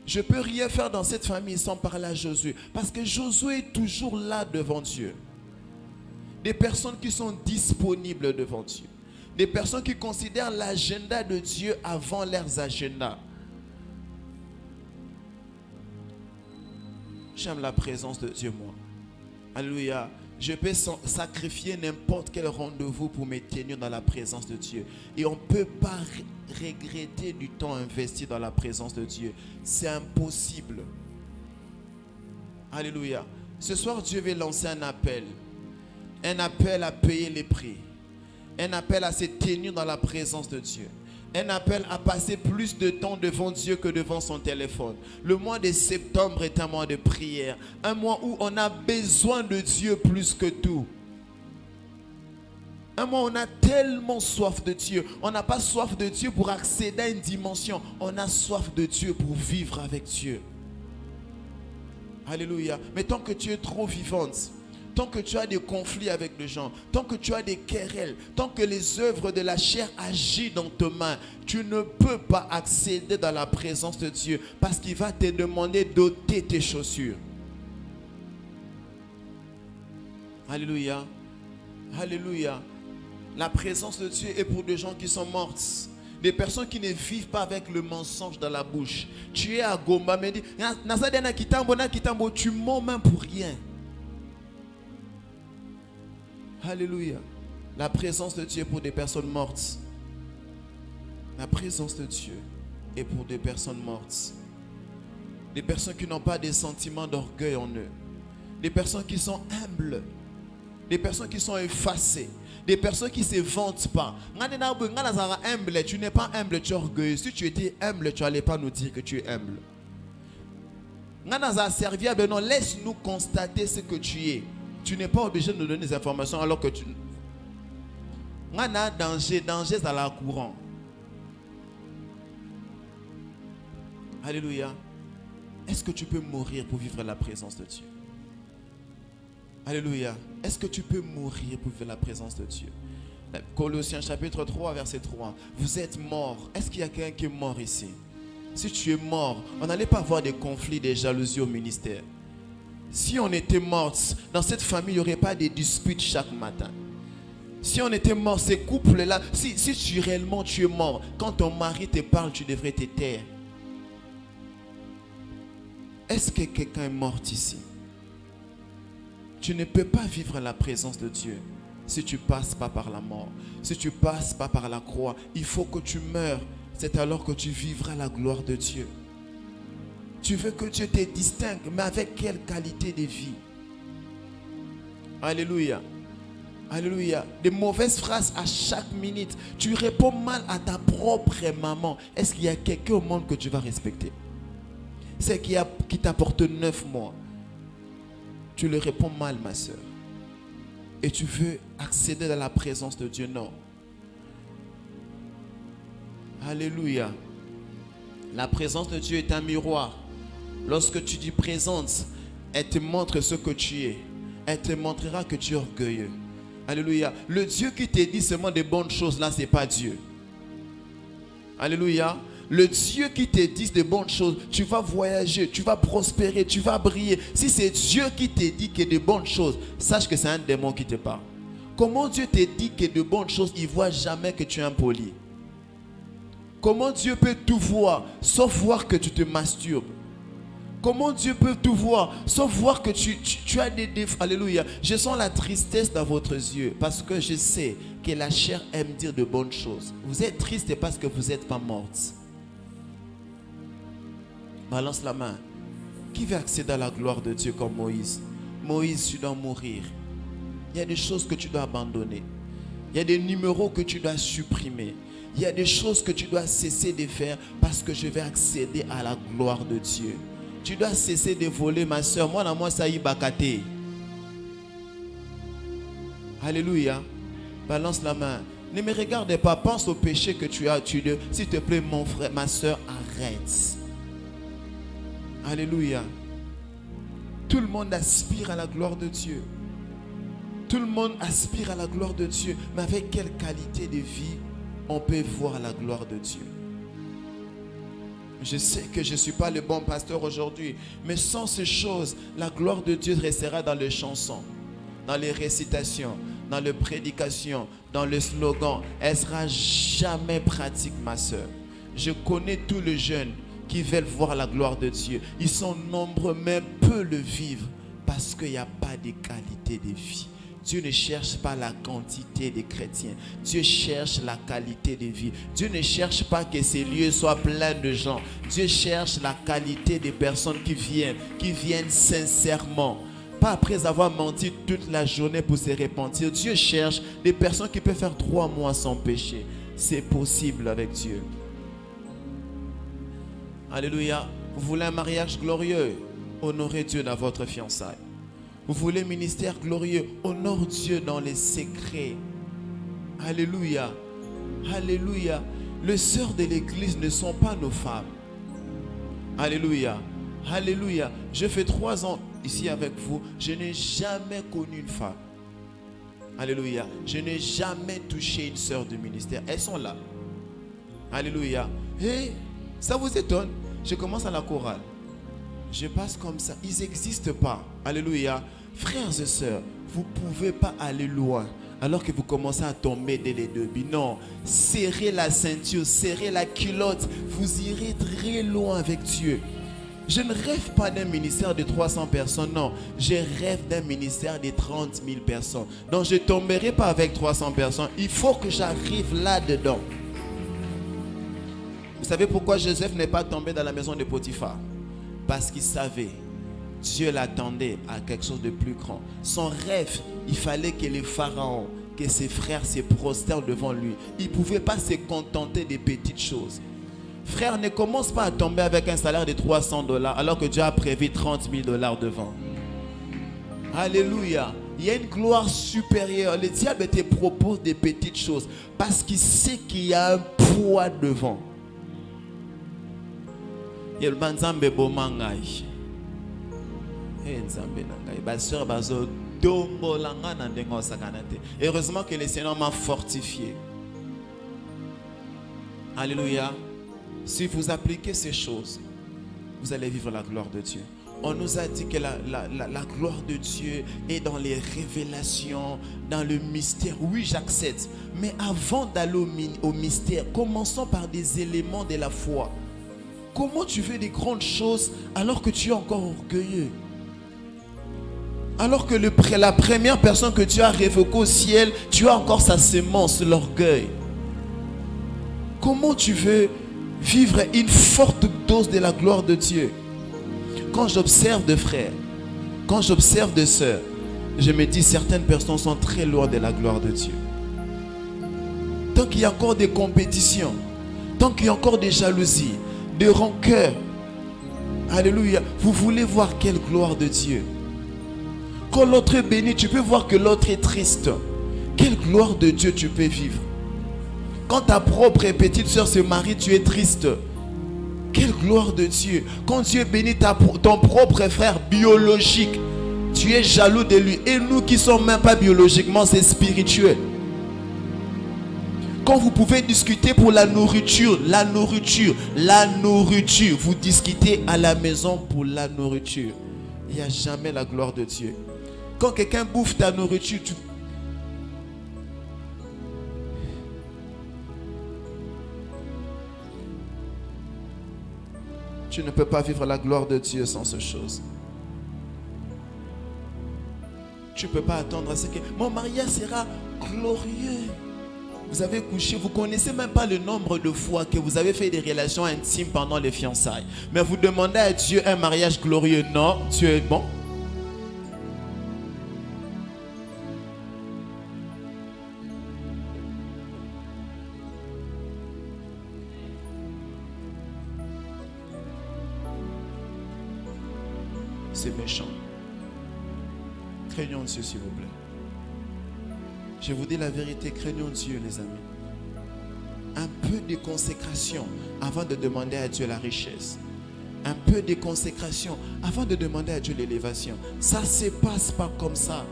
Je ne peux rien faire dans cette famille sans parler à Josué. Parce que Josué est toujours là devant Dieu. Des personnes qui sont disponibles devant Dieu. Des personnes qui considèrent l'agenda de Dieu avant leurs agendas. J'aime la présence de Dieu, moi. Alléluia. Je peux sacrifier n'importe quel rendez-vous pour me tenir dans la présence de Dieu. Et on ne peut pas regretter du temps investi dans la présence de Dieu. C'est impossible. Alléluia. Ce soir, Dieu veut lancer un appel. Un appel à payer les prix. Un appel à se tenir dans la présence de Dieu. Un appel à passer plus de temps devant Dieu que devant son téléphone. Le mois de septembre est un mois de prière. Un mois où on a besoin de Dieu plus que tout. Un mois où on a tellement soif de Dieu. On n'a pas soif de Dieu pour accéder à une dimension. On a soif de Dieu pour vivre avec Dieu. Alléluia. Mais tant que tu es trop vivante, tant que tu as des conflits avec les gens, tant que tu as des querelles, tant que les œuvres de la chair agissent dans tes mains, tu ne peux pas accéder dans la présence de Dieu parce qu'il va te demander d'ôter tes chaussures. Alléluia. Alléluia. La présence de Dieu est pour des gens qui sont mortes. Des personnes qui ne vivent pas avec le mensonge dans la bouche. Tu es à Gomba, mais tu mens même pour rien. Alléluia. La présence de Dieu est pour des personnes mortes. La présence de Dieu est pour des personnes mortes. Des personnes qui n'ont pas des sentiments d'orgueil en eux. Des personnes qui sont humbles. Des personnes qui sont effacées. Des personnes qui ne se vantent pas. Tu n'es pas humble, tu es orgueilleux. Si tu étais humble, tu n'allais pas nous dire que tu es humble. Laisse-nous constater ce que tu es. Tu n'es pas obligé de nous donner des informations alors que tu... danger dans la courant. Alléluia. Est-ce que tu peux mourir pour vivre la présence de Dieu? Alléluia. Est-ce que tu peux mourir pour vivre la présence de Dieu? Colossiens chapitre 3, verset 3. Vous êtes morts. Est-ce qu'il y a quelqu'un qui est mort ici? Si tu es mort, on n'allait pas avoir des conflits, des jalousies au ministère. Si on était mort, dans cette famille, il n'y aurait pas de disputes chaque matin. Si on était mort, ces couples-là, si réellement tu es mort, quand ton mari te parle, tu devrais te taire. Est-ce que quelqu'un est mort ici? Tu ne peux pas vivre la présence de Dieu si tu ne passes pas par la mort. Si tu ne passes pas par la croix, il faut que tu meures. C'est alors que tu vivras la gloire de Dieu. Tu veux que Dieu te distingue, mais avec quelle qualité de vie? Alléluia. Alléluia. Des mauvaises phrases à chaque minute. Tu réponds mal à ta propre maman. Est-ce qu'il y a quelqu'un au monde que tu vas respecter? C'est qui t'apporte 9 mois. Tu le réponds mal, ma soeur. Et tu veux accéder à la présence de Dieu? Non. Alléluia. La présence de Dieu est un miroir. Lorsque tu dis présence, elle te montre ce que tu es. Elle te montrera que tu es orgueilleux. Alléluia. Le Dieu qui te dit seulement des bonnes choses, là, ce n'est pas Dieu. Alléluia. Le Dieu qui te dit des bonnes choses, tu vas voyager, tu vas prospérer, tu vas briller. Si c'est Dieu qui te dit que des bonnes choses, sache que c'est un démon qui te parle. Comment Dieu te dit que de bonnes choses, il ne voit jamais que tu es impoli? Comment Dieu peut tout voir, sauf voir que tu te masturbes? Comment Dieu peut tout voir, sauf voir que tu as des défauts? Alléluia. Je sens la tristesse dans votre yeux parce que je sais que la chair aime dire de bonnes choses. Vous êtes triste parce que vous n'êtes pas morte. Balance la main. Qui veut accéder à la gloire de Dieu comme Moïse? Moïse, tu dois mourir. Il y a des choses que tu dois abandonner. Il y a des numéros que tu dois supprimer. Il y a des choses que tu dois cesser de faire parce que je vais accéder à la gloire de Dieu. Tu dois cesser de voler, ma soeur. Moi, ça y bakate. Alléluia. Balance la main. Ne me regarde pas. Pense au péché que tu as. S'il te plaît, mon frère, ma soeur, arrête. s'arrête. Alléluia. Tout le monde aspire à la gloire de Dieu. Tout le monde aspire à la gloire de Dieu. Mais avec quelle qualité de vie on peut voir la gloire de Dieu? Je sais que je ne suis pas le bon pasteur aujourd'hui, mais sans ces choses, la gloire de Dieu restera dans les chansons, dans les récitations, dans les prédications, dans le slogan. Elle ne sera jamais pratique, ma soeur. Je connais tous les jeunes qui veulent voir la gloire de Dieu. Ils sont nombreux, mais peu le vivre parce qu'il n'y a pas de qualité de vie. Dieu ne cherche pas la quantité de chrétiens. Dieu cherche la qualité de vie. Dieu ne cherche pas que ces lieux soient pleins de gens. Dieu cherche la qualité des personnes qui viennent sincèrement. Pas après avoir menti toute la journée pour se repentir. Dieu cherche des personnes qui peuvent faire 3 mois sans péché. C'est possible avec Dieu. Alléluia. Vous voulez un mariage glorieux? Honorez Dieu dans votre fiançailles. Vous voulez un ministère glorieux? Honore Dieu dans les secrets. Alléluia. Alléluia. Les sœurs de l'église ne sont pas nos femmes. Alléluia. Alléluia. Je fais 3 ans ici avec vous. Je n'ai jamais connu une femme. Alléluia. Je n'ai jamais touché une sœur de ministère. Elles sont là. Alléluia. Et ça vous étonne? Je commence à la chorale. Je passe comme ça. Ils n'existent pas. Alléluia. Frères et sœurs, vous ne pouvez pas aller loin alors que vous commencez à tomber dès les débits. Non. Serrez la ceinture, serrez la culotte. Vous irez très loin avec Dieu. Je ne rêve pas d'un ministère de 300 personnes. Non. Je rêve d'un ministère de 30 000 personnes. Donc je ne tomberai pas avec 300 personnes. Il faut que j'arrive là-dedans. Vous savez pourquoi Joseph n'est pas tombé dans la maison de Potiphar? Parce qu'il savait, Dieu l'attendait à quelque chose de plus grand. Son rêve, il fallait que les pharaons, que ses frères se prosternent devant lui. Il ne pouvait pas se contenter des petites choses. Frère, ne commence pas à tomber avec un salaire de $300 alors que Dieu a prévu $30 000 devant. Alléluia. Il y a une gloire supérieure. Le diable te propose des petites choses parce qu'il sait qu'il y a un poids devant. Heureusement que le Seigneur m'a fortifié. Alléluia. Si vous appliquez ces choses, vous allez vivre la gloire de Dieu. On nous a dit que la gloire de Dieu est dans les révélations, dans le mystère. Oui, j'accepte. Mais avant d'aller au mystère, commençons par des éléments de la foi. Comment tu fais des grandes choses alors que tu es encore orgueilleux? Alors que la première personne que tu as révoquée au ciel, tu as encore sa sémence, l'orgueil. Comment tu veux vivre une forte dose de la gloire de Dieu? Quand j'observe des frères, quand j'observe des sœurs, je me dis certaines personnes sont très loin de la gloire de Dieu. Tant qu'il y a encore des compétitions, tant qu'il y a encore des jalousies, des rancœurs, alléluia, vous voulez voir quelle gloire de Dieu? Quand l'autre est béni, tu peux voir que l'autre est triste. Quelle gloire de Dieu tu peux vivre? Quand ta propre petite soeur se marie, tu es triste. Quelle gloire de Dieu. Quand Dieu bénit ton propre frère biologique, tu es jaloux de lui. Et nous qui ne sommes même pas biologiquement, c'est spirituel. Quand vous pouvez discuter pour la nourriture, vous discutez à la maison pour la nourriture. Il n'y a jamais la gloire de Dieu. Quand quelqu'un bouffe ta nourriture, tu ne peux pas vivre la gloire de Dieu sans ces choses. Tu ne peux pas attendre à ce que mon mariage sera glorieux. Vous avez couché, vous ne connaissez même pas le nombre de fois que vous avez fait des relations intimes pendant les fiançailles. Mais vous demandez à Dieu un mariage glorieux. Non, Dieu est bon. C'est méchant. Craignons Dieu, s'il vous plaît. Je vous dis la vérité, craignons Dieu, les amis. un peu de consécration avant de demander à Dieu la richesse. Un peu de consécration avant de demander à Dieu l'élévation. Ça ne se passe pas comme ça.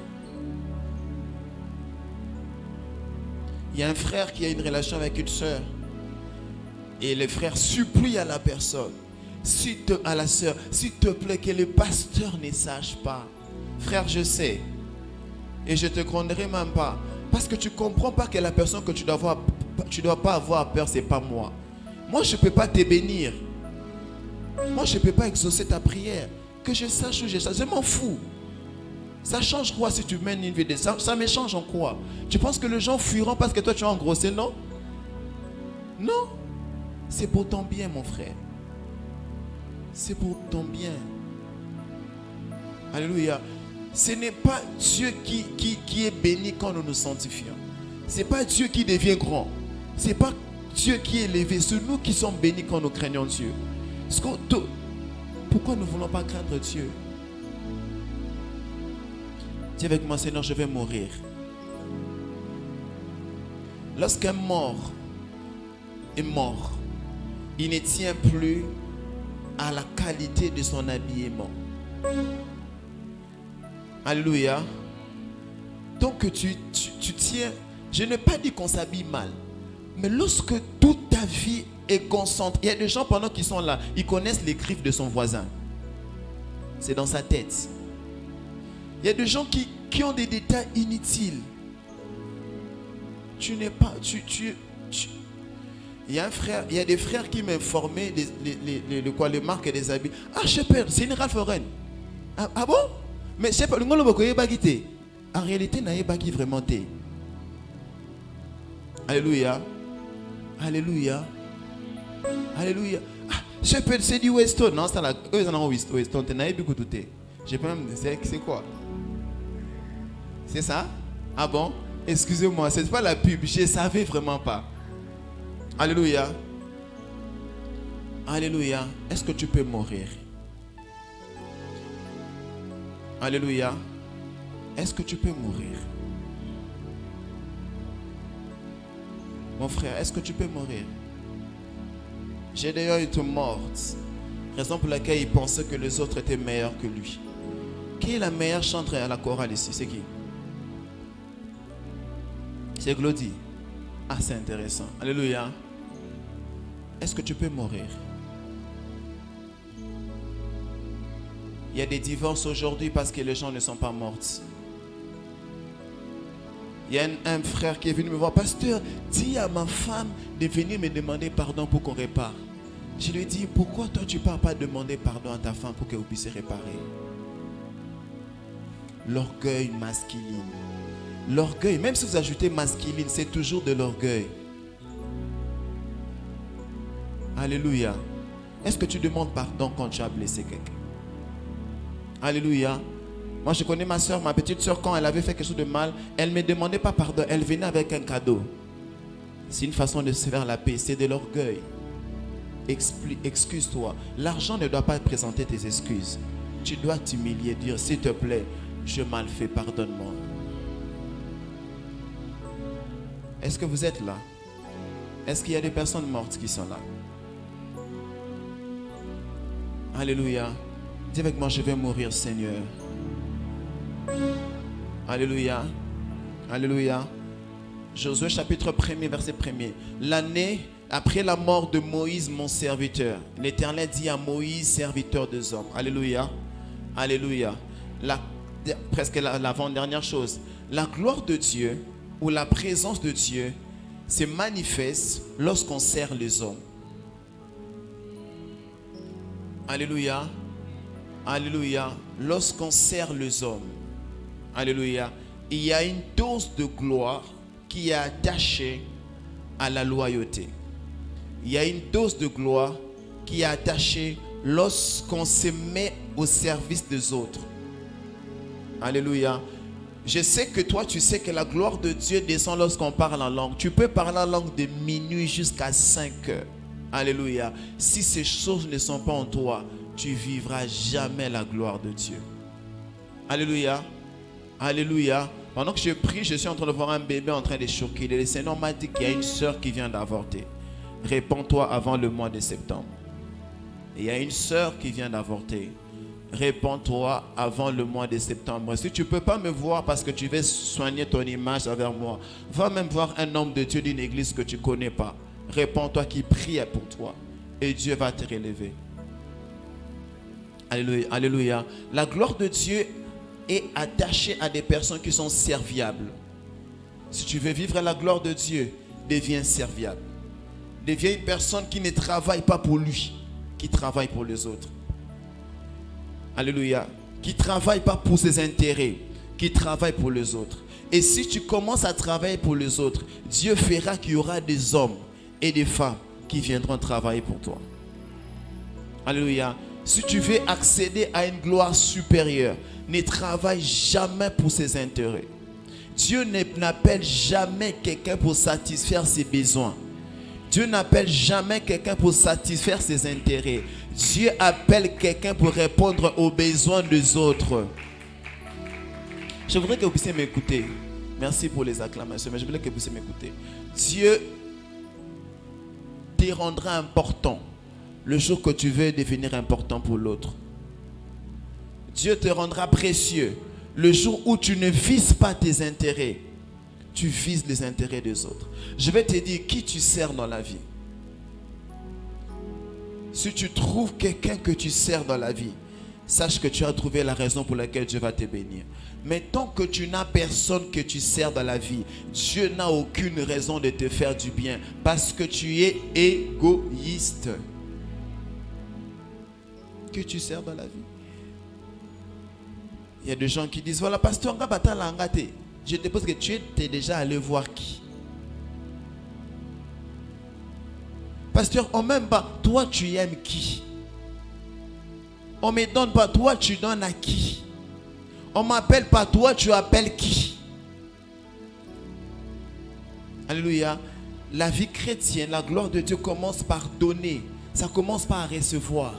Il y a un frère qui a une relation avec une soeur. Et le frère supplie à la personne, à la soeur, s'il te plaît, que le pasteur ne sache pas. Frère, je sais. Et je ne te gronderai même pas. Parce que tu ne comprends pas que la personne que tu dois pas avoir peur, ce n'est pas moi. Moi, je ne peux pas te bénir. Moi, je ne peux pas exaucer ta prière. Que je sache ou je sache, je m'en fous. Ça change quoi si tu mènes une vie de ça? Ça me change en quoi? Tu penses que les gens fuiront parce que toi tu as engrossé? Non. Non. C'est pour ton bien, mon frère. C'est pour ton bien. Alléluia. Ce n'est pas Dieu qui est béni quand nous nous sanctifions. Ce n'est pas Dieu qui devient grand. Ce n'est pas Dieu qui est élevé. C'est nous qui sommes bénis quand nous craignons Dieu. Pourquoi nous ne voulons pas craindre Dieu? Dis avec moi, Seigneur, je vais mourir. Lorsqu'un mort est mort, il ne tient plus à la qualité de son habillement. Alléluia. Donc tu tiens, je n'ai pas dit qu'on s'habille mal, mais lorsque toute ta vie est concentrée, il y a des gens pendant qu'ils sont là, ils connaissent les griffes de son voisin. C'est dans sa tête. Il y a des gens qui ont des détails inutiles. Tu n'es pas... Il y a un frère, il y a des frères qui m'informaient les marques des habits. Ah, Shepherd, c'est une Ralph Lauren. Ah bon? Mais Shepherd, en réalité, il n'y a pas qui vraiment t'es. Alléluia. Alléluia. Alléluia. Ah, Shepherd, c'est du Weston. Non, c'est là. Eux, ils en ont Weston. Tu n'as pas beaucoup de thé. J'ai pas même. C'est quoi? C'est ça? Ah bon? Excusez-moi, c'est pas la pub. Je ne savais vraiment pas. Alléluia. Alléluia. Est-ce que tu peux mourir? Alléluia. Est-ce que tu peux mourir? Mon frère, est-ce que tu peux mourir? J'ai d'ailleurs été morte. Raison pour laquelle il pensait que les autres étaient meilleurs que lui. Qui est la meilleure chanteuse à la chorale ici? C'est qui? C'est Glody. Ah, c'est intéressant. Alléluia. Est-ce que tu peux mourir? Il y a des divorces aujourd'hui parce que les gens ne sont pas morts. Il y a un frère qui est venu me voir. Pasteur, dis à ma femme de venir me demander pardon pour qu'on répare. Je lui ai dit, pourquoi toi tu ne pars pas demander pardon à ta femme pour que vous puissiez réparer? L'orgueil masculine. L'orgueil, même si vous ajoutez masculine, c'est toujours de l'orgueil. Alléluia. Est-ce que tu demandes pardon quand tu as blessé quelqu'un? Alléluia. Moi, je connais ma soeur, ma petite soeur, quand elle avait fait quelque chose de mal, elle ne me demandait pas pardon, elle venait avec un cadeau. C'est une façon de se faire la paix, c'est de l'orgueil. Excuse-toi. L'argent ne doit pas présenter tes excuses. Tu dois t'humilier, dire, s'il te plaît, je mal fait, pardonne-moi. Est-ce que vous êtes là? Est-ce qu'il y a des personnes mortes qui sont là? Alléluia. Dis avec moi, je vais mourir, Seigneur. Alléluia. Alléluia. Josué chapitre 1er, verset 1er. L'année après la mort de Moïse, mon serviteur, l'Éternel dit à Moïse, serviteur des hommes. Alléluia. Alléluia. Presque l'avant-dernière chose. La gloire de Dieu ou la présence de Dieu se manifeste lorsqu'on sert les hommes. Alléluia. Alléluia. Lorsqu'on sert les hommes. Alléluia. Il y a une dose de gloire qui est attachée à la loyauté. Il y a une dose de gloire qui est attachée lorsqu'on se met au service des autres. Alléluia. Je sais que toi, tu sais que la gloire de Dieu descend lorsqu'on parle en langue. Tu peux parler en langue de minuit jusqu'à 5 heures. Alléluia. Si ces choses ne sont pas en toi, tu vivras jamais la gloire de Dieu. Alléluia. Alléluia. Pendant que je prie, je suis en train de voir un bébé en train de choquer. Le Seigneur m'a dit qu'il y a une soeur qui vient d'avorter. Réponds-toi avant le mois de septembre. Il y a une soeur qui vient d'avorter. Réponds-toi avant le mois de septembre. Si tu ne peux pas me voir parce que tu veux soigner ton image avec moi, va même voir un homme de Dieu d'une église que tu ne connais pas. Réponds-toi qui prie pour toi. Et Dieu va te relever. Alléluia. Alléluia. La gloire de Dieu est attachée à des personnes qui sont serviables. Si tu veux vivre la gloire de Dieu, deviens serviable. Deviens une personne qui ne travaille pas pour lui, qui travaille pour les autres. Alléluia. Qui ne travaille pas pour ses intérêts, qui travaille pour les autres. Et si tu commences à travailler pour les autres, Dieu fera qu'il y aura des hommes et des femmes qui viendront travailler pour toi. Alléluia. Si tu veux accéder à une gloire supérieure, ne travaille jamais pour ses intérêts. Dieu n'appelle jamais quelqu'un pour satisfaire ses besoins. Dieu n'appelle jamais quelqu'un pour satisfaire ses intérêts. Dieu appelle quelqu'un pour répondre aux besoins des autres. Je voudrais que vous puissiez m'écouter. Merci pour les acclamations, mais je voudrais que vous puissiez m'écouter. Dieu te rendra important le jour que tu veux devenir important pour l'autre. Dieu te rendra précieux le jour où tu ne vises pas tes intérêts. Tu vises les intérêts des autres. Je vais te dire qui tu sers dans la vie. Si tu trouves quelqu'un que tu sers dans la vie, sache que tu as trouvé la raison pour laquelle Dieu va te bénir. Mais tant que tu n'as personne que tu sers dans la vie, Dieu n'a aucune raison de te faire du bien parce que tu es égoïste. Que tu sers dans la vie. Il y a des gens qui disent, voilà, pasteur, je te pose que tu es déjà allé voir qui? Pasteur, on m'aime pas, toi tu aimes qui? On me donne pas, toi tu donnes à qui? On m'appelle pas, toi tu appelles qui? Alléluia. La vie chrétienne, la gloire de Dieu commence par donner. Ça commence par recevoir.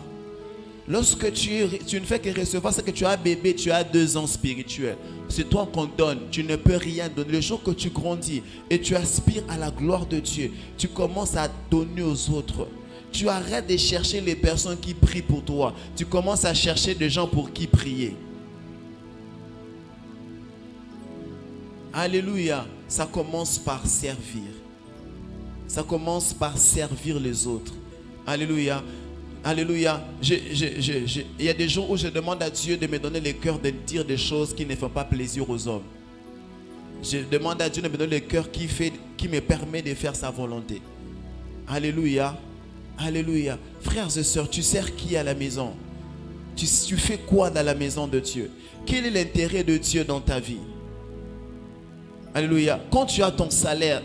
Lorsque tu ne fais que recevoir, c'est que tu as un bébé, tu as 2 ans spirituels. C'est toi qu'on donne, tu ne peux rien donner. Le jour que tu grandis et tu aspires à la gloire de Dieu, tu commences à donner aux autres. Tu arrêtes de chercher les personnes qui prient pour toi. Tu commences à chercher des gens pour qui prier. Alléluia. Ça commence par servir. Ça commence par servir les autres. Alléluia. Alléluia. Il y a des jours où je demande à Dieu de me donner le cœur de dire des choses qui ne font pas plaisir aux hommes. Je demande à Dieu de me donner le cœur qui me permet de faire sa volonté. Alléluia. Alléluia. Frères et sœurs, tu sers qui à la maison? Tu fais quoi dans la maison de Dieu? Quel est l'intérêt de Dieu dans ta vie? Alléluia. Quand tu as ton salaire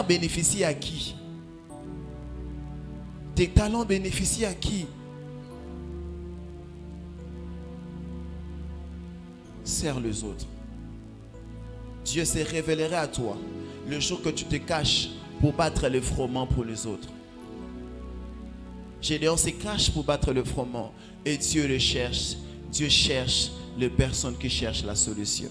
bénéficie à qui? Tes talents bénéficient à qui? Sers les autres. Dieu se révélera à toi le jour que tu te caches pour battre le froment pour les autres. Gédéon se cache pour battre le froment et Dieu le cherche. Dieu cherche les personnes qui cherchent la solution.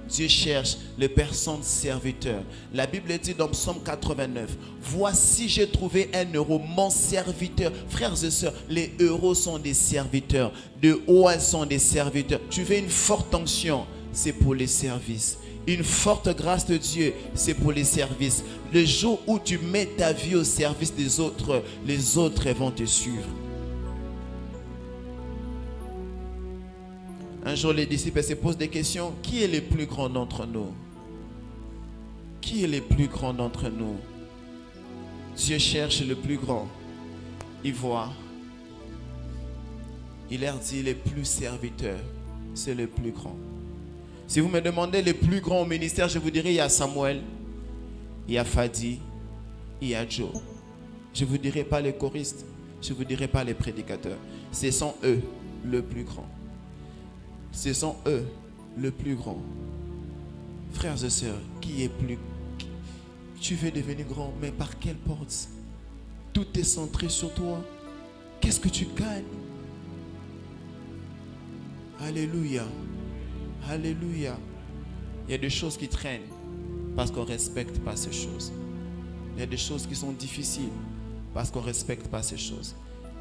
Dieu cherche les personnes serviteurs. La Bible dit dans Psaume 89, voici j'ai trouvé un héros, mon serviteur. Frères et sœurs, les héros sont des serviteurs. De haut sont des serviteurs. Tu veux une forte onction, c'est pour les services. Une forte grâce de Dieu, c'est pour les services. Le jour où tu mets ta vie au service des autres, les autres vont te suivre. Un jour, les disciples se posent des questions. Qui est le plus grand d'entre nous? Qui est le plus grand d'entre nous? Dieu cherche le plus grand. Il voit. Il leur dit, le plus serviteur, c'est le plus grand. Si vous me demandez le plus grand au ministère, je vous dirai, il y a Samuel, il y a Fadi, il y a Joe. Je ne vous dirai pas les choristes, je ne vous dirai pas les prédicateurs. Ce sont eux le plus grand. Ce sont eux le plus grand. Frères et sœurs, qui est plus... Tu veux devenir grand, mais par quelle porte? Tout est centré sur toi. Qu'est-ce que tu gagnes? Alléluia. Alléluia. Il y a des choses qui traînent parce qu'on ne respecte pas ces choses. Il y a des choses qui sont difficiles parce qu'on ne respecte pas ces choses.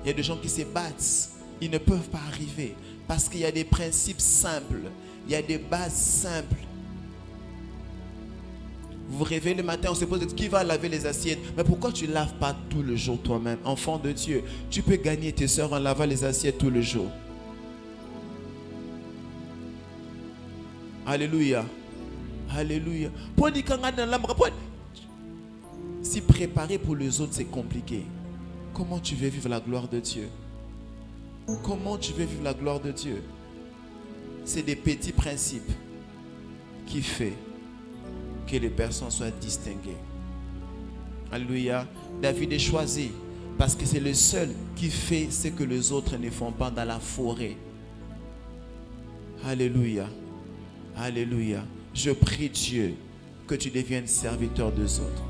Il y a des gens qui se battent. Ils ne peuvent pas arriver parce qu'il y a des principes simples. Il y a des bases simples. Vous vous réveillez le matin, on se pose qui va laver les assiettes. Mais pourquoi tu ne laves pas tout le jour toi-même? Enfant de Dieu, tu peux gagner tes soeurs en lavant les assiettes tout le jour. Alléluia. Alléluia. Si préparer pour les autres c'est compliqué, comment tu veux vivre la gloire de Dieu? Comment tu veux vivre la gloire de Dieu? C'est des petits principes qui font que les personnes soient distinguées. Alléluia. David est choisi parce que c'est le seul qui fait ce que les autres ne font pas dans la forêt. Alléluia. Alléluia. Je prie Dieu que tu deviennes serviteur des autres,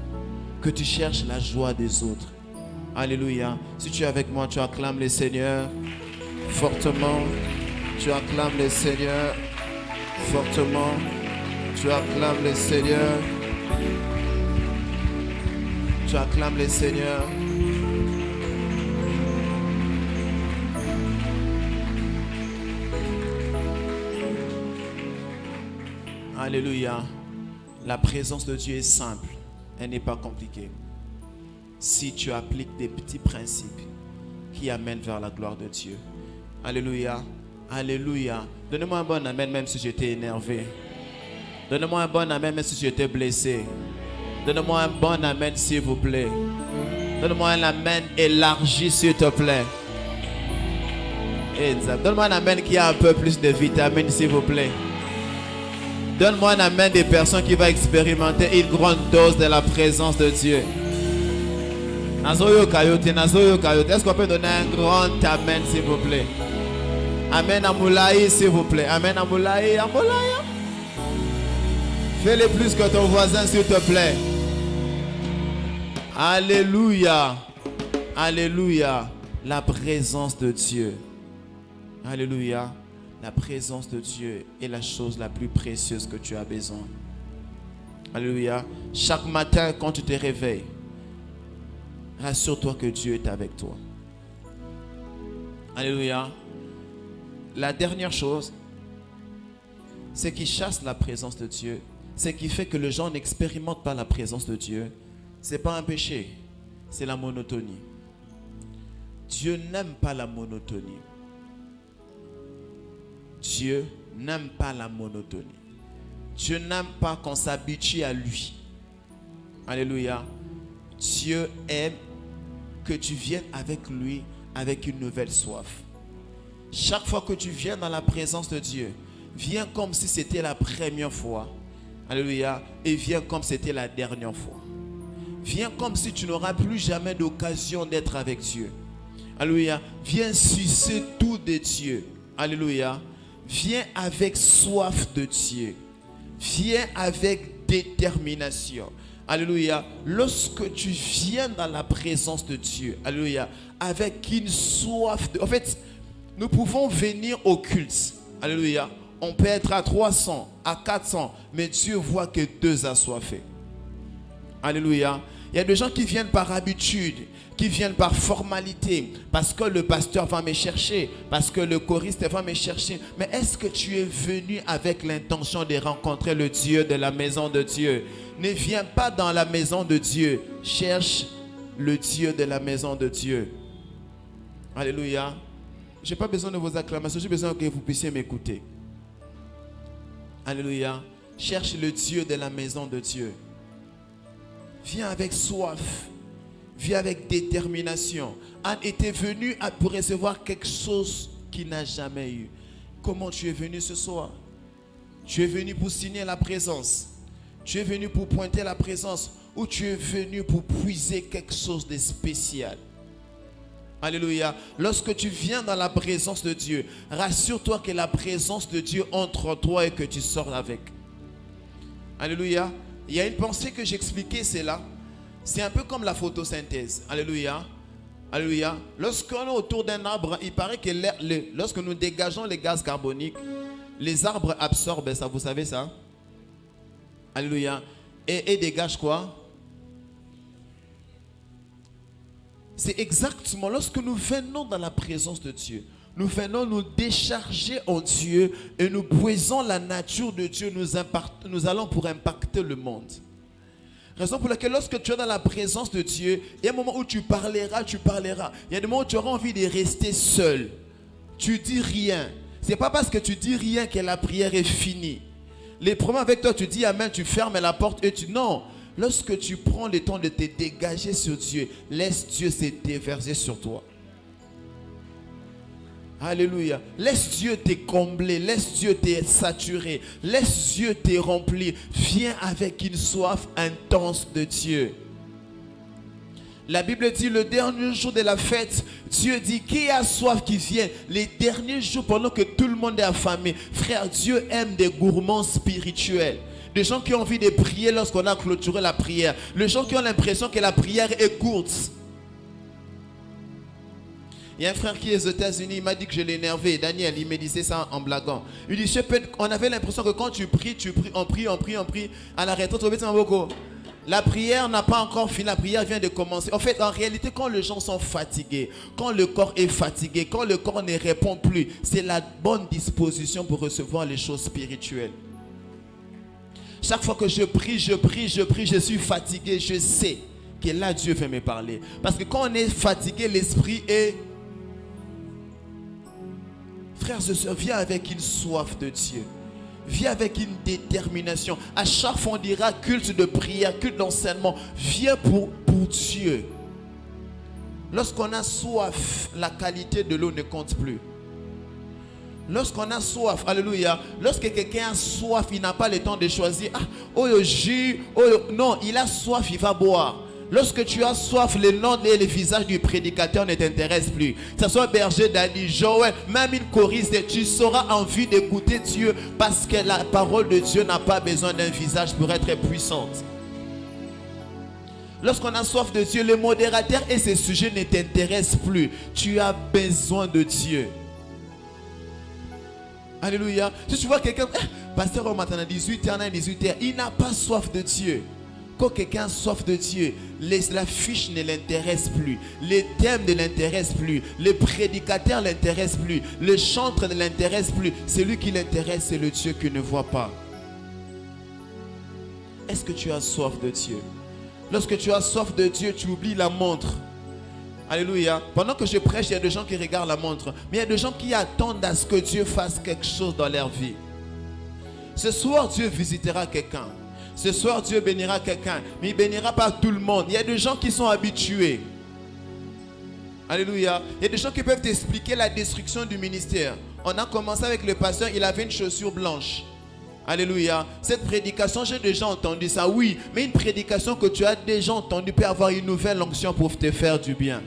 que tu cherches la joie des autres. Alléluia. Si tu es avec moi, tu acclames le Seigneur fortement. Tu acclames le Seigneur fortement. Tu acclames le Seigneur. Tu acclames le Seigneur. Alléluia. La présence de Dieu est simple. Elle n'est pas compliquée. Si tu appliques des petits principes qui amènent vers la gloire de Dieu. Alléluia. Alléluia. Donnez-moi un bon amen même si j'étais énervé. Donnez-moi un bon amen même si j'étais blessé. Donnez-moi un bon amen s'il vous plaît. Donne-moi un amen élargi s'il te plaît. Donne-moi un amen qui a un peu plus de vitamines s'il vous plaît. Donne-moi un amen des personnes qui vont expérimenter une grande dose de la présence de Dieu. Est-ce qu'on peut donner un grand amen s'il vous plaît? Amen à Moulaï s'il vous plaît. Amen à Moulaï. Fais-le plus que ton voisin s'il te plaît. Alléluia. Alléluia. La présence de Dieu. Alléluia. La présence de Dieu est la chose la plus précieuse que tu as besoin. Alléluia. Chaque matin quand tu te réveilles, rassure-toi que Dieu est avec toi. Alléluia. La dernière chose, c'est qui chasse la présence de Dieu, ce qui fait que les gens n'expérimentent pas la présence de Dieu, ce n'est pas un péché, c'est la monotonie. Dieu n'aime pas la monotonie. Dieu n'aime pas la monotonie. Dieu n'aime pas qu'on s'habitue à lui. Alléluia. Dieu aime que tu viennes avec lui avec une nouvelle soif. Chaque fois que tu viens dans la présence de Dieu, viens comme si c'était la première fois. Alléluia. Et viens comme si c'était la dernière fois. Viens comme si tu n'auras plus jamais d'occasion d'être avec Dieu. Alléluia. Viens sucer tout de Dieu. Alléluia. Viens avec soif de Dieu. Viens avec détermination. Alléluia. Lorsque tu viens dans la présence de Dieu, alléluia, avec une soif de... En fait, nous pouvons venir au culte. Alléluia. On peut être à 300, à 400, mais Dieu voit que 2 assoiffés. Alléluia. Il y a des gens qui viennent par habitude, qui viennent par formalité, parce que le pasteur va me chercher, parce que le choriste va me chercher. Mais est-ce que tu es venu avec l'intention de rencontrer le Dieu de la maison de Dieu? Ne viens pas dans la maison de Dieu, cherche le Dieu de la maison de Dieu. Alléluia. Je n'ai pas besoin de vos acclamations, j'ai besoin que vous puissiez m'écouter. Alléluia. Cherche le Dieu de la maison de Dieu. Viens avec soif. Viens avec détermination. Anne était venue pour recevoir quelque chose qu'il n'a jamais eu. Comment tu es venu ce soir? Tu es venu pour signer la présence. Tu es venu pour pointer la présence. Ou tu es venu pour puiser quelque chose de spécial. Alléluia. Lorsque tu viens dans la présence de Dieu, rassure-toi que la présence de Dieu entre en toi et que tu sors avec. Alléluia. Il y a une pensée que j'expliquais, c'est là. C'est un peu comme la photosynthèse. Alléluia. Alléluia. Lorsqu'on est autour d'un arbre, il paraît que lorsque nous dégageons les gaz carboniques, les arbres absorbent ça. Vous savez ça? Alléluia. Et dégage quoi? C'est exactement lorsque nous venons dans la présence de Dieu. Nous venons nous décharger en Dieu et nous puisons la nature de Dieu. Nous allons pour impacter le monde. Raison pour laquelle lorsque tu es dans la présence de Dieu, il y a un moment où tu parleras. Il y a des moments où tu auras envie de rester seul. Tu dis rien. Ce n'est pas parce que tu dis rien que la prière est finie. Les problèmes avec toi, tu dis amen, tu fermes la porte et tu... Non. Lorsque tu prends le temps de te dégager sur Dieu, laisse Dieu se déverser sur toi. Alléluia. Laisse Dieu te combler, laisse Dieu te saturer, laisse Dieu te remplir. Viens avec une soif intense de Dieu. La Bible dit le dernier jour de la fête, Dieu dit qui a soif qui vient. Les derniers jours pendant que tout le monde est affamé. Frère, Dieu aime des gourmands spirituels. Des gens qui ont envie de prier lorsqu'on a clôturé la prière. Les gens qui ont l'impression que la prière est courte. Il y a un frère qui est aux États-Unis, il m'a dit que je l'ai énervé. Daniel, il me disait ça en blaguant. Il dit, on avait l'impression que quand tu pries, on prie. À la retraite, la prière n'a pas encore fini, la prière vient de commencer. En fait, en réalité, quand les gens sont fatigués, quand le corps est fatigué, quand le corps ne répond plus, c'est la bonne disposition pour recevoir les choses spirituelles. Chaque fois que je prie, je suis fatigué, je sais que là, Dieu veut me parler. Parce que quand on est fatigué, l'esprit est... Frères et sœurs, viens avec une soif de Dieu. Viens avec une détermination. À chaque fois, on dira culte de prière, culte d'enseignement. Viens pour Dieu. Lorsqu'on a soif, la qualité de l'eau ne compte plus. Lorsqu'on a soif, alléluia, lorsque quelqu'un a soif, il n'a pas le temps de choisir. Non, il a soif, il va boire. Lorsque tu as soif, le nom et le visage du prédicateur ne t'intéresse plus. Que ce soit Berger, Dani, Joël, même une choriste, tu sauras envie d'écouter Dieu parce que la parole de Dieu n'a pas besoin d'un visage pour être puissante. Lorsqu'on a soif de Dieu, le modérateur et ses sujets ne t'intéressent plus. Tu as besoin de Dieu. Alléluia. Si tu vois quelqu'un, pasteur au matin à 18h, 18h, il n'a pas soif de Dieu. Quand quelqu'un a soif de Dieu, l'affiche ne l'intéresse plus, les thèmes ne l'intéressent plus, les prédicateurs ne l'intéressent plus, le chanteur ne l'intéresse plus. Celui qui l'intéresse, c'est le Dieu qui ne voit pas. Est-ce que tu as soif de Dieu? Lorsque tu as soif de Dieu, tu oublies la montre. Alléluia. Pendant que je prêche, il y a des gens qui regardent la montre, mais il y a des gens qui attendent à ce que Dieu fasse quelque chose dans leur vie. Ce soir, Dieu visitera quelqu'un. Ce soir, Dieu bénira quelqu'un, mais il ne bénira pas tout le monde. Il y a des gens qui sont habitués. Alléluia. Il y a des gens qui peuvent t'expliquer la destruction du ministère. On a commencé avec le pasteur, il avait une chaussure blanche. Alléluia. Cette prédication, j'ai déjà entendu ça, oui. Mais une prédication que tu as déjà entendue peut avoir une nouvelle onction pour te faire du bien.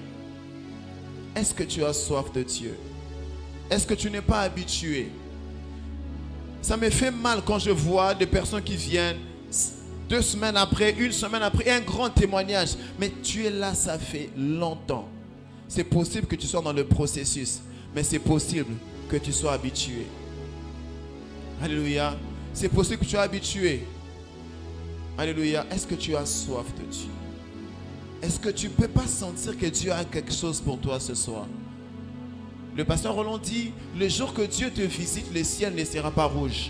Est-ce que tu as soif de Dieu? Est-ce que tu n'es pas habitué? Ça me fait mal quand je vois des personnes qui viennent 2 semaines après, 1 semaine après, un grand témoignage. Mais tu es là, ça fait longtemps. C'est possible que tu sois dans le processus, mais c'est possible que tu sois habitué. Alléluia. C'est possible que tu sois habitué. Alléluia. Est-ce que tu as soif de Dieu? Est-ce que tu ne peux pas sentir que Dieu a quelque chose pour toi ce soir? Le pasteur Roland dit, le jour que Dieu te visite, le ciel ne sera pas rouge.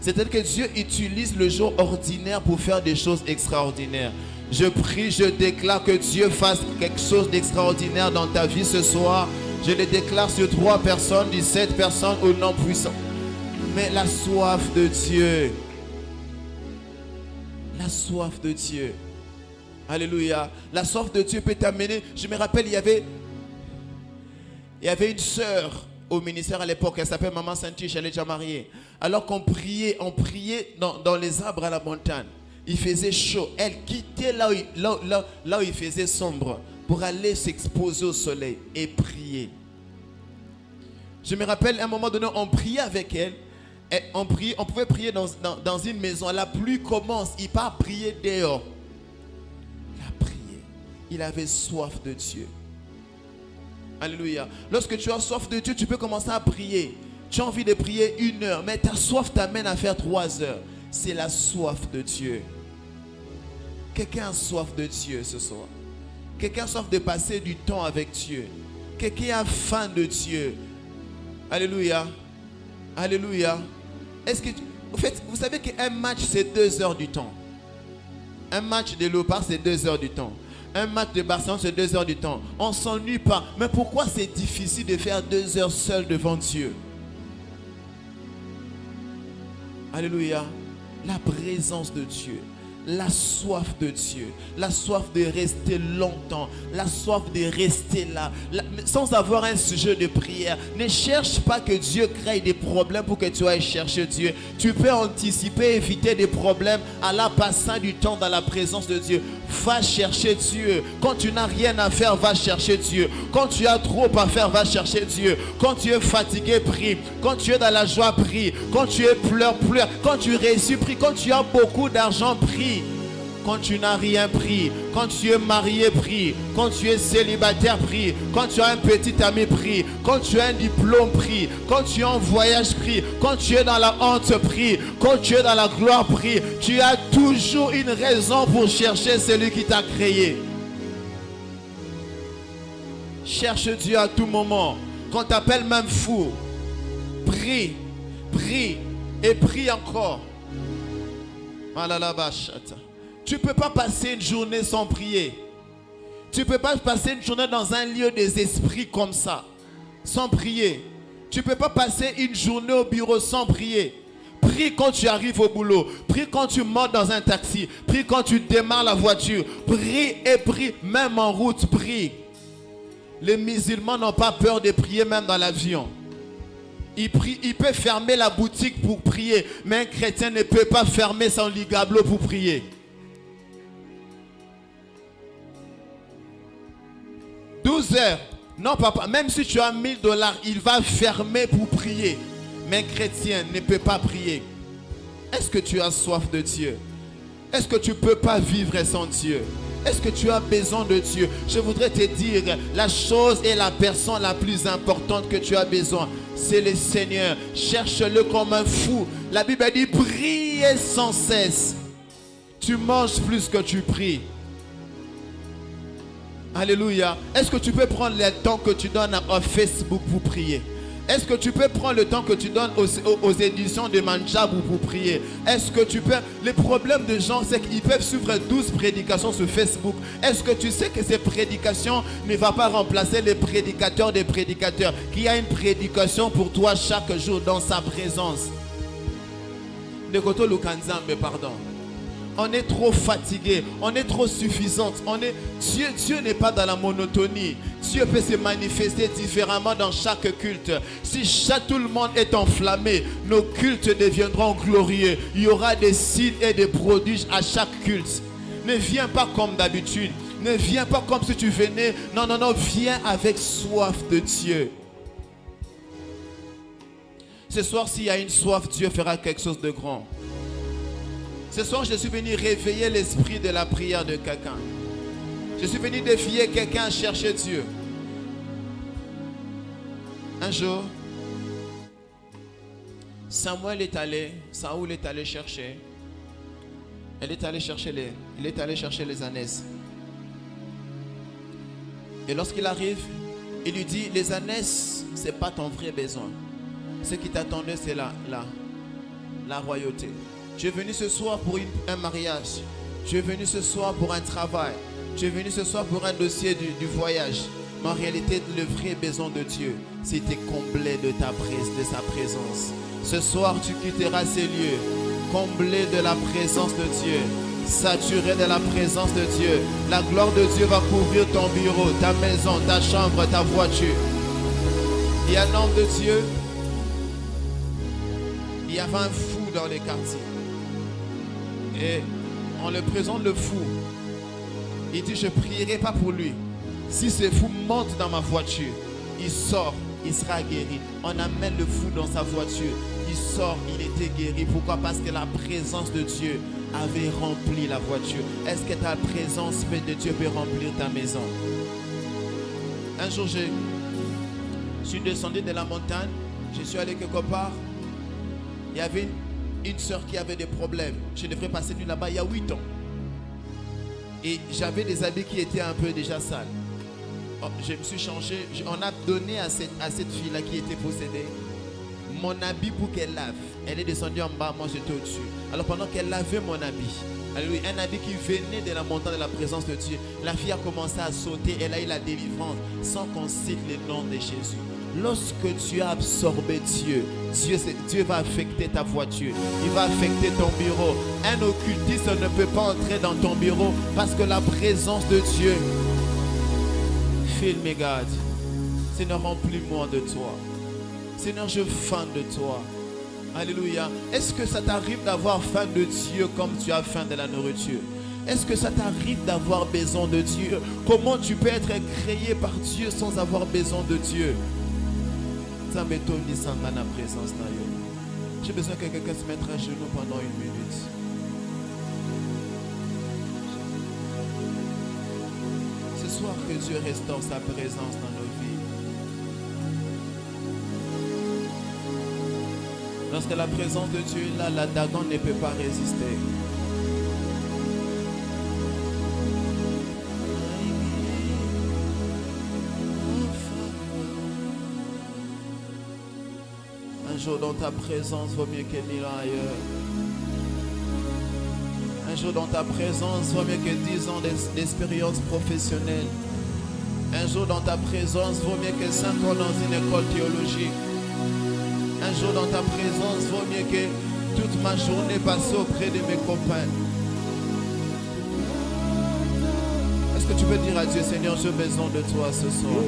C'est-à-dire que Dieu utilise le jour ordinaire pour faire des choses extraordinaires. Je prie, je déclare que Dieu fasse quelque chose d'extraordinaire dans ta vie ce soir. Je le déclare sur 3 personnes, 17 personnes au nom puissant. Mais la soif de Dieu. La soif de Dieu. Alléluia. La soif de Dieu peut t'amener. Je me rappelle, il y avait une sœur au ministère à l'époque, elle s'appelle Maman Santiche, elle est déjà mariée. Alors qu'on priait, dans les arbres à la montagne. Il faisait chaud. Elle quittait là où il faisait sombre pour aller s'exposer au soleil et prier. Je me rappelle, à un moment donné, on priait avec elle. Et on pouvait prier dans une maison. La pluie commence, il part prier dehors. Il a prié. Il avait soif de Dieu. Alléluia. Lorsque tu as soif de Dieu, tu peux commencer à prier. Tu as envie de prier 1 heure, mais ta soif t'amène à faire 3 heures. c'est la soif de Dieu. Quelqu'un a soif de Dieu ce soir. Quelqu'un a soif de passer du temps avec Dieu. Quelqu'un a faim de Dieu. Alléluia. Alléluia. En fait, vous savez qu'un match, c'est 2 heures du temps. Un match de Léopard, c'est 2 heures du temps. Un match de Barcelone, c'est 2 heures du temps. On ne s'ennuie pas. Mais pourquoi c'est difficile de faire 2 heures seul devant Dieu? Alléluia. La présence de Dieu. La soif de Dieu, la soif de rester longtemps, la soif de rester là, sans avoir un sujet de prière. Ne cherche pas que Dieu crée des problèmes pour que tu ailles chercher Dieu. Tu peux anticiper, éviter des problèmes en la passant du temps dans la présence de Dieu. Va chercher Dieu. Quand tu n'as rien à faire, va chercher Dieu. Quand tu as trop à faire, va chercher Dieu. Quand tu es fatigué, prie. Quand tu es dans la joie, prie. Quand tu es pleure. Quand tu réussis, prie. Quand tu as beaucoup d'argent, prie. Quand tu n'as rien, prie. Quand tu es marié, prie. Quand tu es célibataire, prie. Quand tu as un petit ami, prie. Quand tu as un diplôme, prie. Quand tu es en voyage, prie. Quand tu es dans la honte, prie. Quand tu es dans la gloire, prie. Tu as toujours une raison pour chercher celui qui t'a créé. Cherche Dieu à tout moment. Quand t'appelles même fou, prie, prie et prie encore. Tu ne peux pas passer une journée sans prier. Tu ne peux pas passer une journée dans un lieu des esprits comme ça, sans prier. Tu ne peux pas passer une journée au bureau sans prier. Prie quand tu arrives au boulot. Prie quand tu montes dans un taxi. Prie quand tu démarres la voiture. Prie et prie, même en route, prie. Les musulmans n'ont pas peur de prier même dans l'avion. Il peut fermer la boutique pour prier, mais un chrétien ne peut pas fermer son ligablo pour prier. « 12 heures. Non, papa, même si tu as $1000, il va fermer pour prier. Mais un chrétien ne peut pas prier. Est-ce que tu as soif de Dieu? Est-ce que tu ne peux pas vivre sans Dieu? Est-ce que tu as besoin de Dieu? Je voudrais te dire, la chose et la personne la plus importante que tu as besoin, c'est le Seigneur. Cherche-le comme un fou. La Bible dit, priez sans cesse. Tu manges plus que tu pries. Alléluia. Est-ce que tu peux prendre le temps que tu donnes à Facebook pour prier? Est-ce que tu peux prendre le temps que tu donnes aux éditions de Manjabou pour prier? Est-ce que tu peux... Le problème de gens, c'est qu'ils peuvent suivre 12 prédications sur Facebook. Est-ce que tu sais que ces prédications ne vont pas remplacer les prédicateurs des prédicateurs? Qu'il y a une prédication pour toi chaque jour dans sa présence. Nekoto Lukanzambe, pardon. On est trop fatigué, on est trop suffisante. Dieu n'est pas dans la monotonie. Dieu peut se manifester différemment dans chaque culte. Si tout le monde est enflammé, nos cultes deviendront glorieux. Il y aura des signes et des prodiges à chaque culte. Ne viens pas comme d'habitude. Ne viens pas comme si tu venais. Non, non, non, viens avec soif de Dieu. Ce soir, s'il y a une soif, Dieu fera quelque chose de grand. Ce soir, je suis venu réveiller l'esprit de la prière de quelqu'un. Je suis venu défier quelqu'un à chercher Dieu. Un jour, Saoul est allé chercher. Il est allé chercher les ânesses. Et lorsqu'il arrive, il lui dit, les ânesses, ce n'est pas ton vrai besoin. Ce qui t'attendait, c'est la royauté. Tu es venu ce soir pour un mariage. Tu es venu ce soir pour un travail. Tu es venu ce soir pour un dossier du voyage. Mais en réalité, le vrai besoin de Dieu, c'était comblé de sa présence. Ce soir, tu quitteras ces lieux, comblé de la présence de Dieu, saturé de la présence de Dieu. La gloire de Dieu va couvrir ton bureau, ta maison, ta chambre, ta voiture. Il y a un homme de Dieu. Il y avait un fou dans les quartiers. Et on le présente le fou. Il dit, je ne prierai pas pour lui. Si ce fou monte dans ma voiture, il sort, il sera guéri. On amène le fou dans sa voiture. Il sort, il était guéri. Pourquoi? Parce que la présence de Dieu avait rempli la voiture. Est-ce que ta présence de Dieu peut remplir ta maison? Un jour, je suis descendu de la montagne. Je suis allé quelque part. Il y avait une soeur qui avait des problèmes. Je devrais passer une nuit là-bas il y a 8 ans. Et j'avais des habits qui étaient un peu déjà sales. Oh, je me suis changé. On a donné à cette fille-là qui était possédée mon habit pour qu'elle lave. Elle est descendue en bas, moi j'étais au-dessus. Alors pendant qu'elle lavait mon habit, alléluia, un habit qui venait de la montagne de la présence de Dieu, la fille a commencé à sauter. Elle a eu la délivrance sans qu'on cite les noms de Jésus. Lorsque tu as absorbé Dieu, Dieu va affecter ta voiture. Il va affecter ton bureau. Un occultiste ne peut pas entrer dans ton bureau parce que la présence de Dieu, fill me God, Seigneur, remplis-moi de toi. Seigneur, je faim de toi. Alléluia. Est-ce que ça t'arrive d'avoir faim de Dieu comme tu as faim de la nourriture? Est-ce que ça t'arrive d'avoir besoin de Dieu? Comment tu peux être créé par Dieu sans avoir besoin de Dieu? J'ai besoin que quelqu'un se mette à genoux pendant 1 minute. Ce soir, que Dieu restaure sa présence dans nos vies. Lorsque la présence de Dieu est là, la Dagon ne peut pas résister. Un jour dans ta présence vaut mieux que 1000 ans ailleurs. Un jour dans ta présence vaut mieux que 10 ans d'expérience professionnelle. Un jour dans ta présence vaut mieux que 5 ans dans une école théologique. Un jour dans ta présence vaut mieux que toute ma journée passée auprès de mes copains. Est-ce que tu peux dire à Dieu, Seigneur, j'ai besoin de toi ce soir?